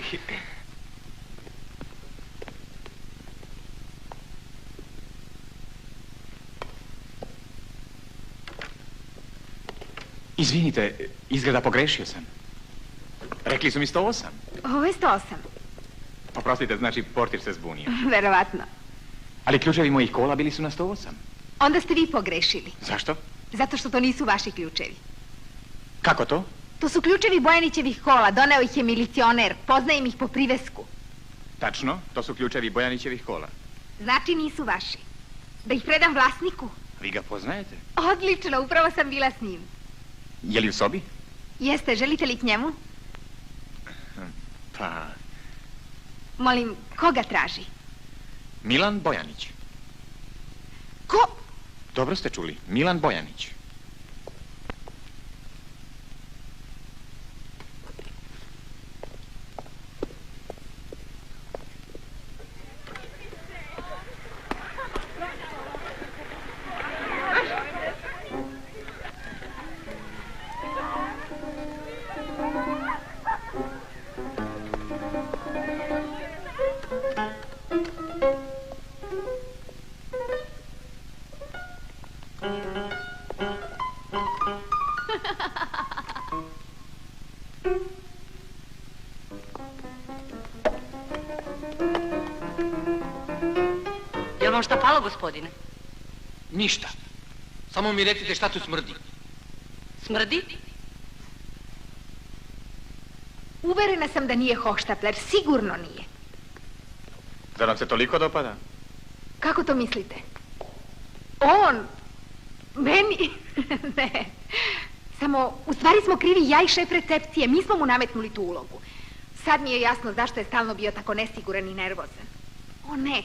Izvinite, izgleda pogrešio sam. Rekli su mi 108. Ovo je 108. Oprostite, znači portir se zbunio. Verovatno. Ali ključevi mojih kola bili su na 108. Onda ste vi pogrešili. Zašto? Zato što to nisu vaši ključevi. Kako to? To su ključevi Bojanićevih kola, doneo ih je milicioner, poznajem ih po privesku. Tačno, to su ključevi Bojanićevih kola. Znači nisu vaši. Da ih predam vlasniku? Vi ga poznajete? Odlično, upravo sam bila s njim. Je li u sobi? Jeste, želite li k njemu? Pa... Molim, koga traži? Milan Bojanić. Ko? Dobro ste čuli, Milan Bojanić. Jel vam šta palo, gospodine? Ništa. Samo mi recite šta tu smrdi. Smrdi? Uverena sam da nije hohštapler, sigurno nije. Zar vam se toliko dopada? Kako to mislite? On? Meni? Ne. Samo, u stvari smo krivi ja i šef recepcije, mi smo mu nametnuli tu ulogu. Sad mi je jasno zašto je stalno bio tako nesiguran i nervozan. O ne,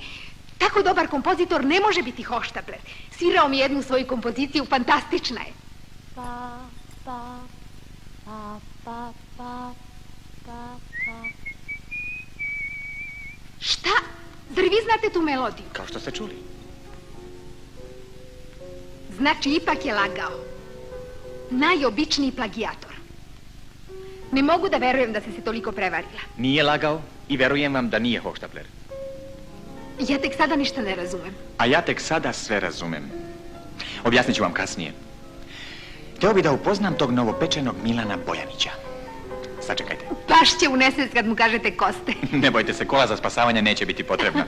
tako dobar kompozitor ne može biti hohštapler. Svirao mi jednu svoju kompoziciju, fantastična je. Pa, pa, pa, pa, pa, pa, pa. Šta? Zar vi znate tu melodiju? Kao što ste čuli. Znači, ipak je lagao. Najobičniji plagijator. Ne mogu da verujem da ste se toliko prevarila. Nije lagao i verujem vam da nije hohštapler. Ja tek sada ništa ne razumem. A ja tek sada sve razumem. Objasnit ću vam kasnije. Hteo bi da upoznam tog novopečenog Milana Bojanića. Sačekajte. Baš će u nesvest kad mu kažete ko ste. Ne bojte se, kola za spasavanje neće biti potrebna.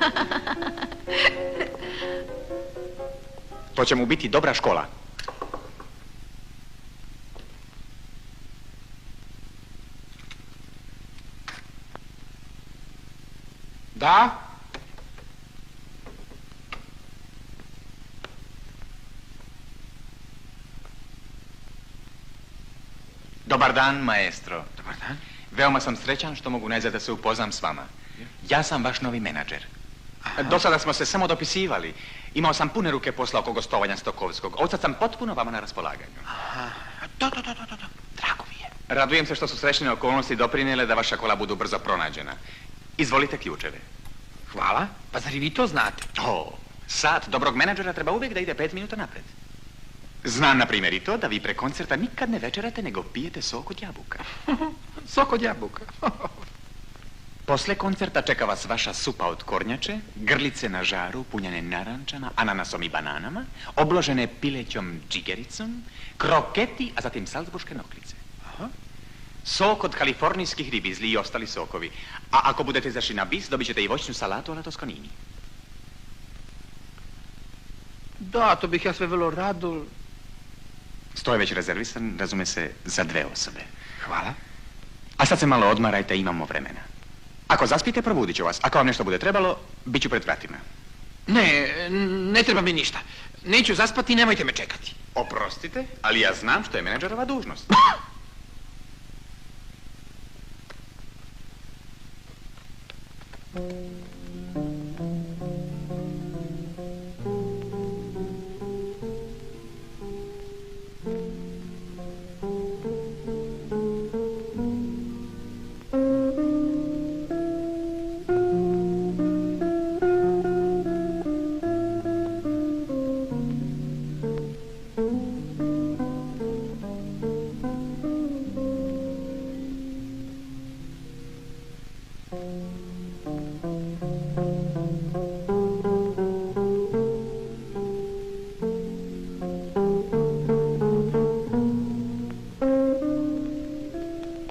To će mu biti dobra škola. Da? Dobar dan, maestro. Dobar dan. Veoma sam srećan što mogu najzad da se upoznam s vama. Ja sam vaš novi menadžer. Do sada smo se samo dopisivali. Imao sam pune ruke posla oko gostovanja Stokovskog. Od sad sam potpuno vama na raspolaganju. Drago mi je. Radujem se što su srećne okolnosti doprinijele da vaša kola budu brzo pronađena. Izvolite ključeve. Hvala. Pa zar i vi to znate? O, sat dobrog menadžera treba uvijek da ide 5 minuta napred. Znam, na primjer, i to da vi pre koncerta nikad ne večerate, nego pijete sok od jabuka. Sok od jabuka. Posle koncerta čeka vas vaša supa od kornjače, grlice na žaru punjene narančama, ananasom i bananama, obložene pilećom džigericom, kroketi, a zatim salzburške noklice. Sok od kalifornijskih ribizli i ostali sokovi. A ako budete izašli na bis, dobit ćete i voćnu salatu ala toskonini. Da, to bih ja sve vrlo rado. Sto je već rezervisan, razume se, za 2 osobe. Hvala. A sad se malo odmarajte, imamo vremena. Ako zaspite, probudit ću vas. Ako vam nešto bude trebalo, bit ću pred vratima. Ne treba mi ništa. Neću zaspati, nemojte me čekati. Oprostite, ali ja znam što je menadžerova dužnost.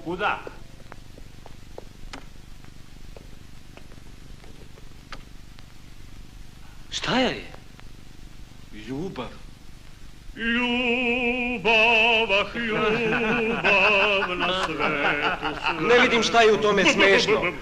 Kuda? Šta je? Ljubav. Ljubav, ah ljubav na svetu. Ne vidim šta je u tome smešno.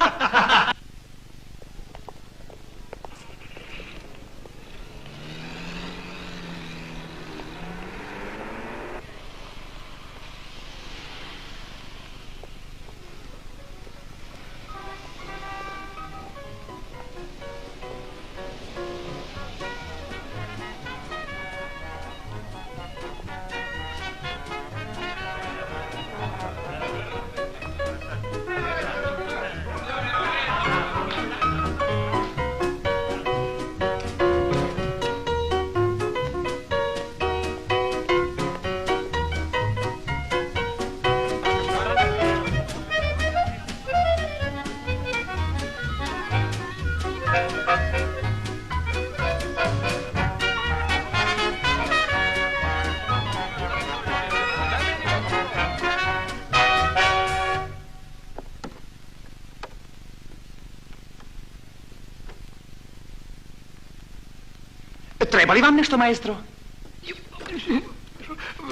Treba li vam nešto, maestro?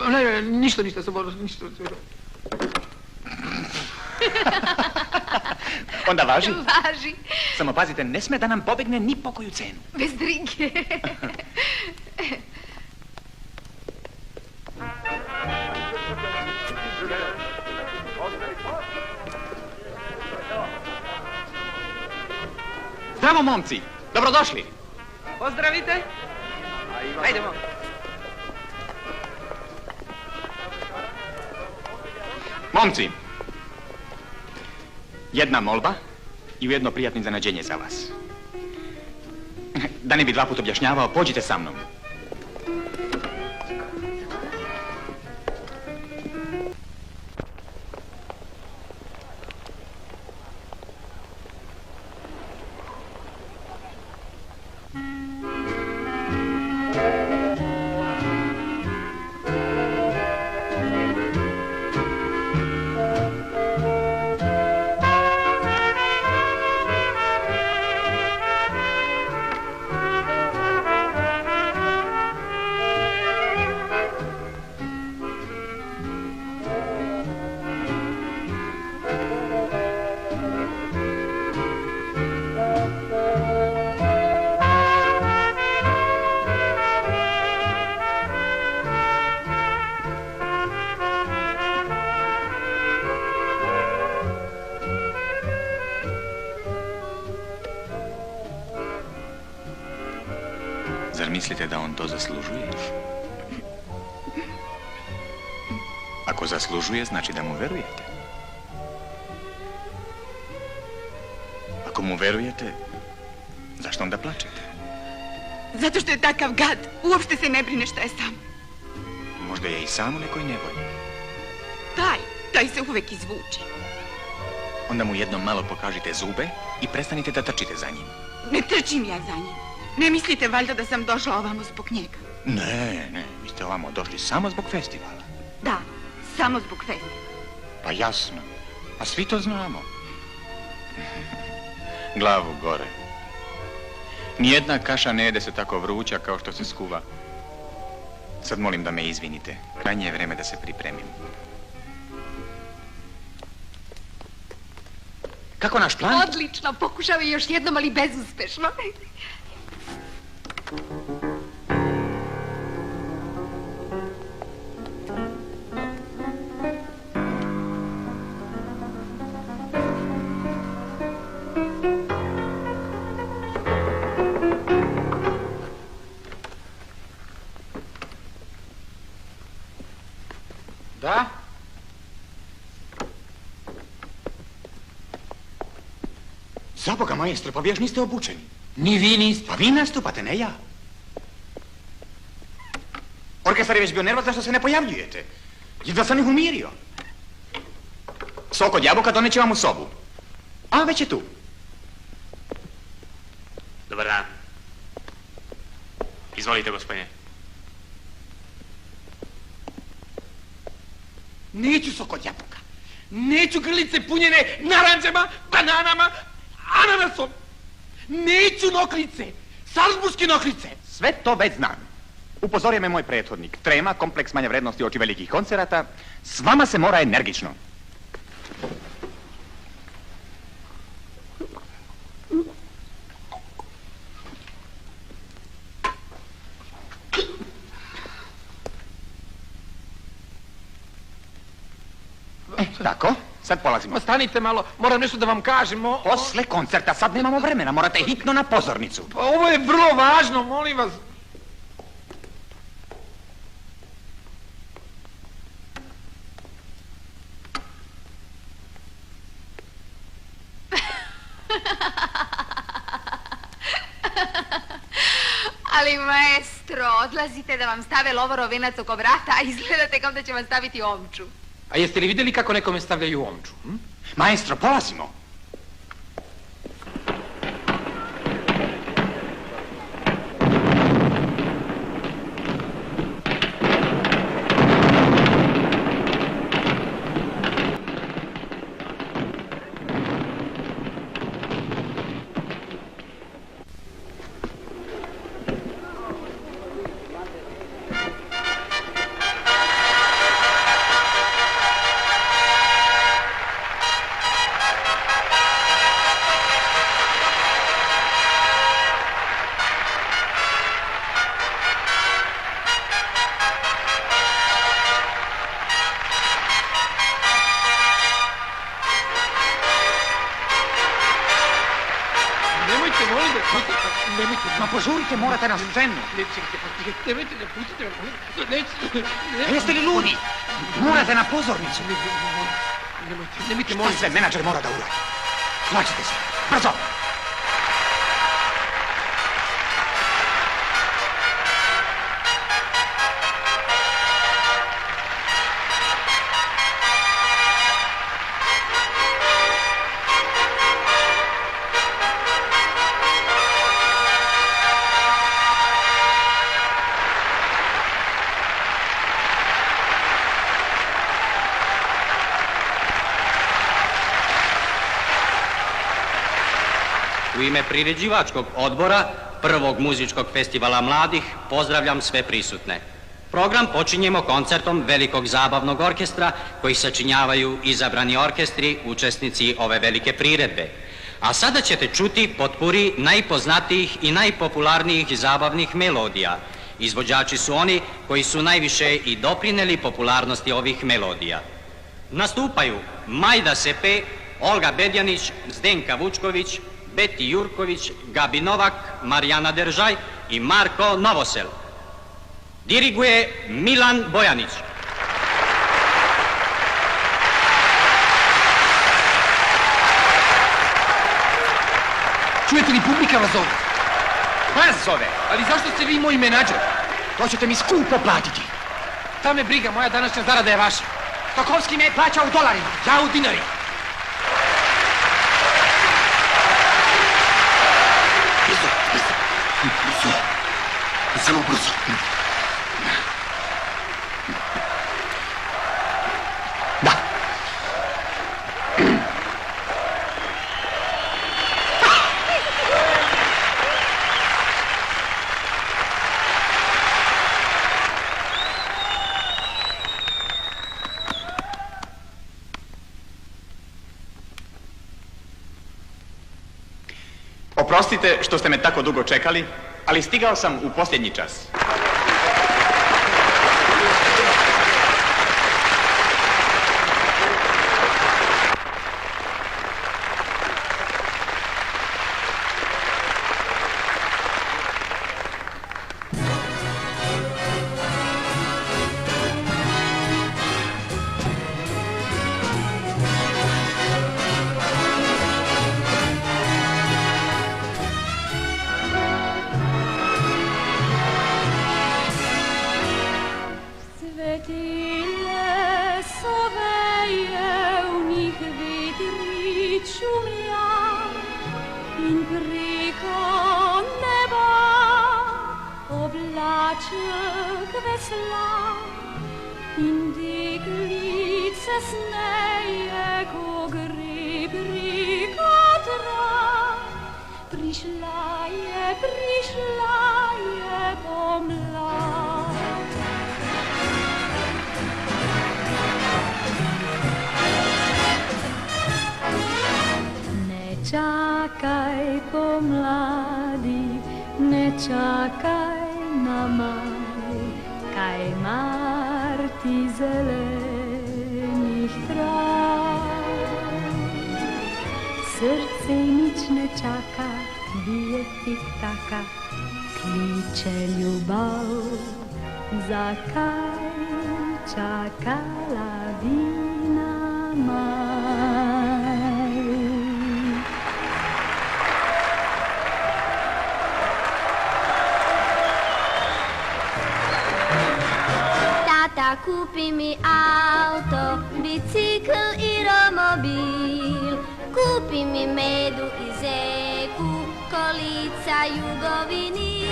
Ne, ništa, ništa. Onda važi. Važi. Samo pazite, ne sme da nam pobegne ni po koju cenu. Bez brige. Zdravo, momci! Dobrodošli! Pozdravite. Ajdemo. Momci, jedna molba i ujedno prijatno iznenađenje za vas. Da ne bi dva put objašnjavao, pođite sa mnom. Zar mislite da on to zaslužuje? Ako zaslužuje, znači da mu verujete. Ako mu verujete, zašto onda plačete? Zato što je takav gad. Uopšte se ne brine šta je sam. Možda je i sam u nekoj nevolji. Taj se uvek izvuče. Onda mu jednom malo pokažite zube i prestanite da trčite za njim. Ne trčim ja za njim. Ne mislite valjda da sam došla ovamo zbog njega? Ne, vi ste ovamo došli samo zbog festivala. Da, samo zbog festivala. Pa jasno, a svi to znamo. Glavu gore. Nijedna kaša ne jede se tako vruća kao što se skuva. Sad molim da me izvinite. Krajnje je vreme da se pripremim. Kako naš plan? Odlično, pokušavaj još jednom, ali bezuspešno. Da? Za Boga, maestro, pa vi još niste obučeni. Ni vi niste. Pa vi nastupate, ne ja. Orkestar je već bio nervozan što se ne pojavljujete. Jedva sam ih umirio. Sok od jabuka doneće vam u sobu. A, već je tu. Dobar dan. Izvolite, gospodine. Neću sok od jabuka. Neću grlice punjene naranđama, bananama, ananasom. Neću noklice, salzburške noklice. Sve to već znam. Upozorio me moj prethodnik. Trema, kompleks manje vrednosti oči velikih koncerata. S vama se mora energično. Tako, sad polazimo. Stanite malo, moram nešto da vam kažem. Posle koncerta, sad nemamo vremena, morate hitno na pozornicu. Pa ovo je vrlo važno, molim vas. Ali, maestro, odlazite da vam stave lovorov venac oko vrata, a izgledate kao da će vam staviti omču. A jeste li vidjeli kako nekome stavljaju omču? Maestro, polazimo. Nemojte. Ma požurite, morate na scenu. Nemojte, ne pustite me. Jeste li ludi? Morate na pozornicu. Nemojte, Šta sve menadžer mora da uradi? Plaćite se. Brzo! U ime priređivačkog odbora prvog muzičkog festivala mladih pozdravljam sve prisutne. Program počinjemo koncertom Velikog zabavnog orkestra koji sačinjavaju izabrani orkestri, učesnici ove velike priredbe. A sada ćete čuti potpuri najpoznatijih i najpopularnijih zabavnih melodija. Izvođači su oni koji su najviše i doprineli popularnosti ovih melodija. Nastupaju Majda Sepe, Olga Bedjanić, Zdenka Vučković, Beti Jurković, Gabi Novak, Marijana Deržaj i Marko Novosel. Diriguje Milan Bojanić. Čujete li, publika vas zove? Vas zove? Ali zašto ste vi moj menadžer? To ćete mi skupo platiti. Ta me briga, moja današnja zarada je vaša. Stokovski me plaća u dolarima. Ja u dinarima. Samo brzo. Da. Oprostite što ste me tako dugo čekali, ali stigao sam u posljednji čas. Čakaj pomladi, ne čakaj na maj, kaj marti zelenih trav. Srce nič ne čaka, bije tik taka, kliče ljubav, zakaj čakala bi na maj. Tata, kupi mi auto, bicikl i romobil. Kupi mi medu i zeku, kolica, jugovinil.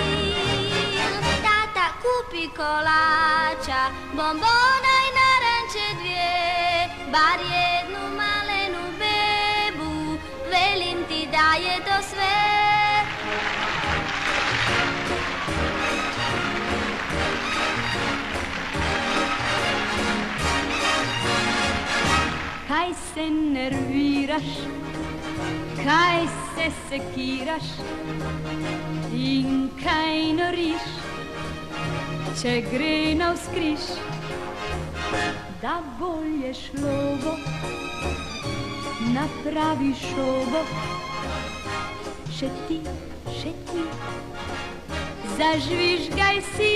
Tata, kupi kolača, bombona i naranče dvije, bar jednu malenu bebu, velim ti da je to sve. Kaj se nerviraš, kaj se sekiraš in kaj noriš, če gre navzkriž, da bolje šlo bo, napravi šobo, še ti, šetnji, zažvižgaj si.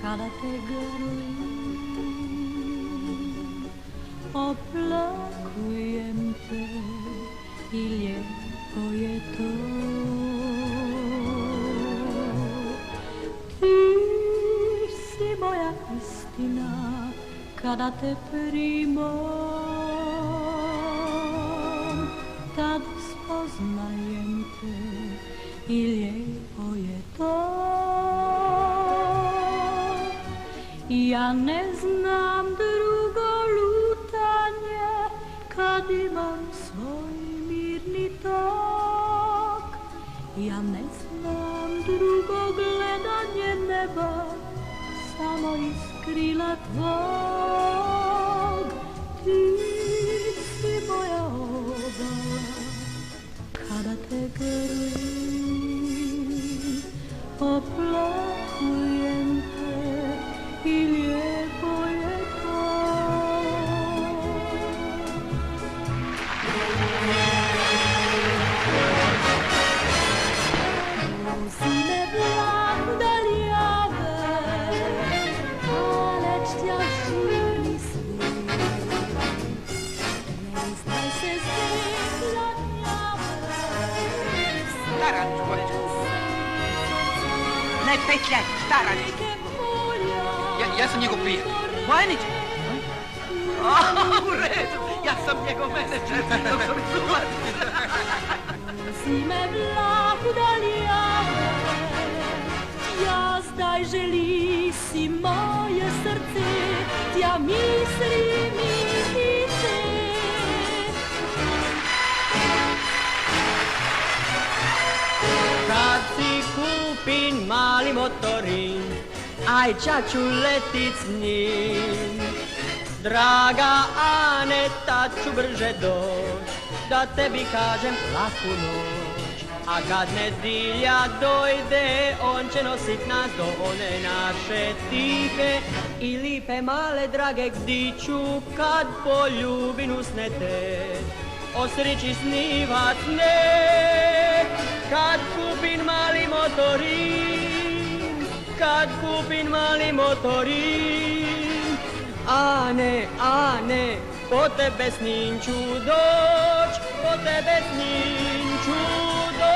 Kada te grlim, oplakujem te i lijepo je to. Ti si moja istina, kada te primam, tad spoznajem te i lijepo je to. Ja ne znam drugo lutanje kad imam svoj mirni tok. Ja ne znam drugo gledanje neba samo iz krila tvog. Ti si moja obala kada te grlim, oplakujem te i lijepo je to. Vozi me vlak daljave, aleč tja živi svijet. Ne izdaj se zbjeglanjave. Šta radiš, Boleđo? Ne petljaj, šta radiš? Ja sam njegov prijatelj. Vojnić? U redu, ja sam njegov menedžer, dok sam izulazi. Vozi me vlak daljave, ja zdaj želi si moje srce, tja misli mi i te. Kad si kupin mali motorin, aj čaču letit s njim. Draga Aneta, ću brže doć, da tebi kažem laku noć. A kad nedilja dojde, on će nosit nas do one naše tihe i lipe male drage, gdje ću kad poljubim usnete, o sreći snivat ne. Kad kupin mali motorin, kad kupin mali motorin, Ane, po tebe s njim ću doć, po tebe s njim ću doć.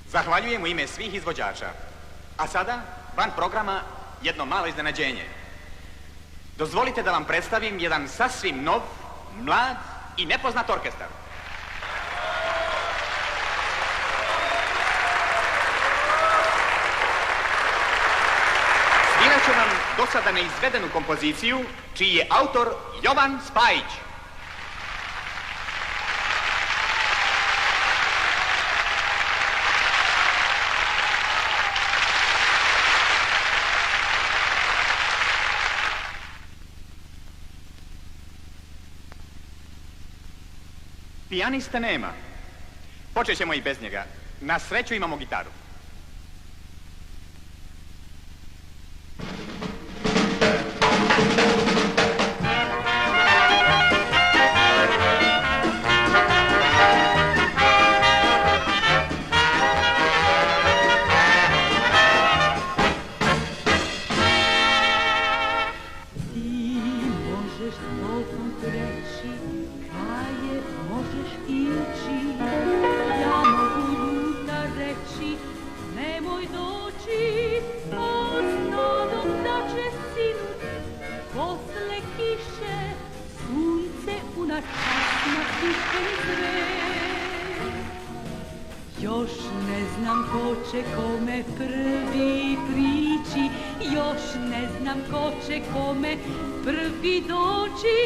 Zahvaljujem u ime svih izvođača. A sada, van programa, jedno malo iznenađenje. Dozvolite da vam predstavim jedan sasvim nov, mlad i nepoznat orkestar. Svirat ću vam do sada neizvedenu kompoziciju, čiji je autor Jovan Spajić. Pijaniste nema. Počet ćemo i bez njega. Na sreću imamo gitaru. Još ne znam ko će kome prvi prići, još ne znam ko će kome prvi doći.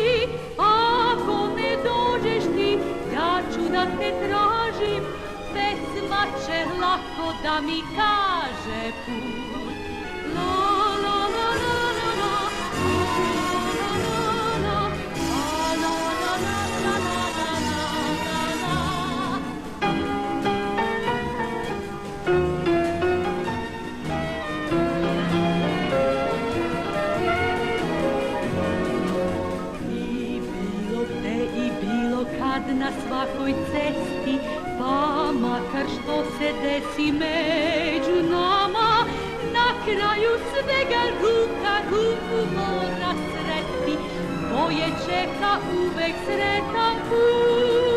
Ako ne dođeš ti, ja ću da te tražim, pesma će lako da mi kaže put. La la la la la la, la la la la la la la la. I bilo te i bilo kad na svakoj cesti, pa makar što se desi među nama, na kraju svega ruka ruku mora sresti, tvoje čeka uvek sretan put.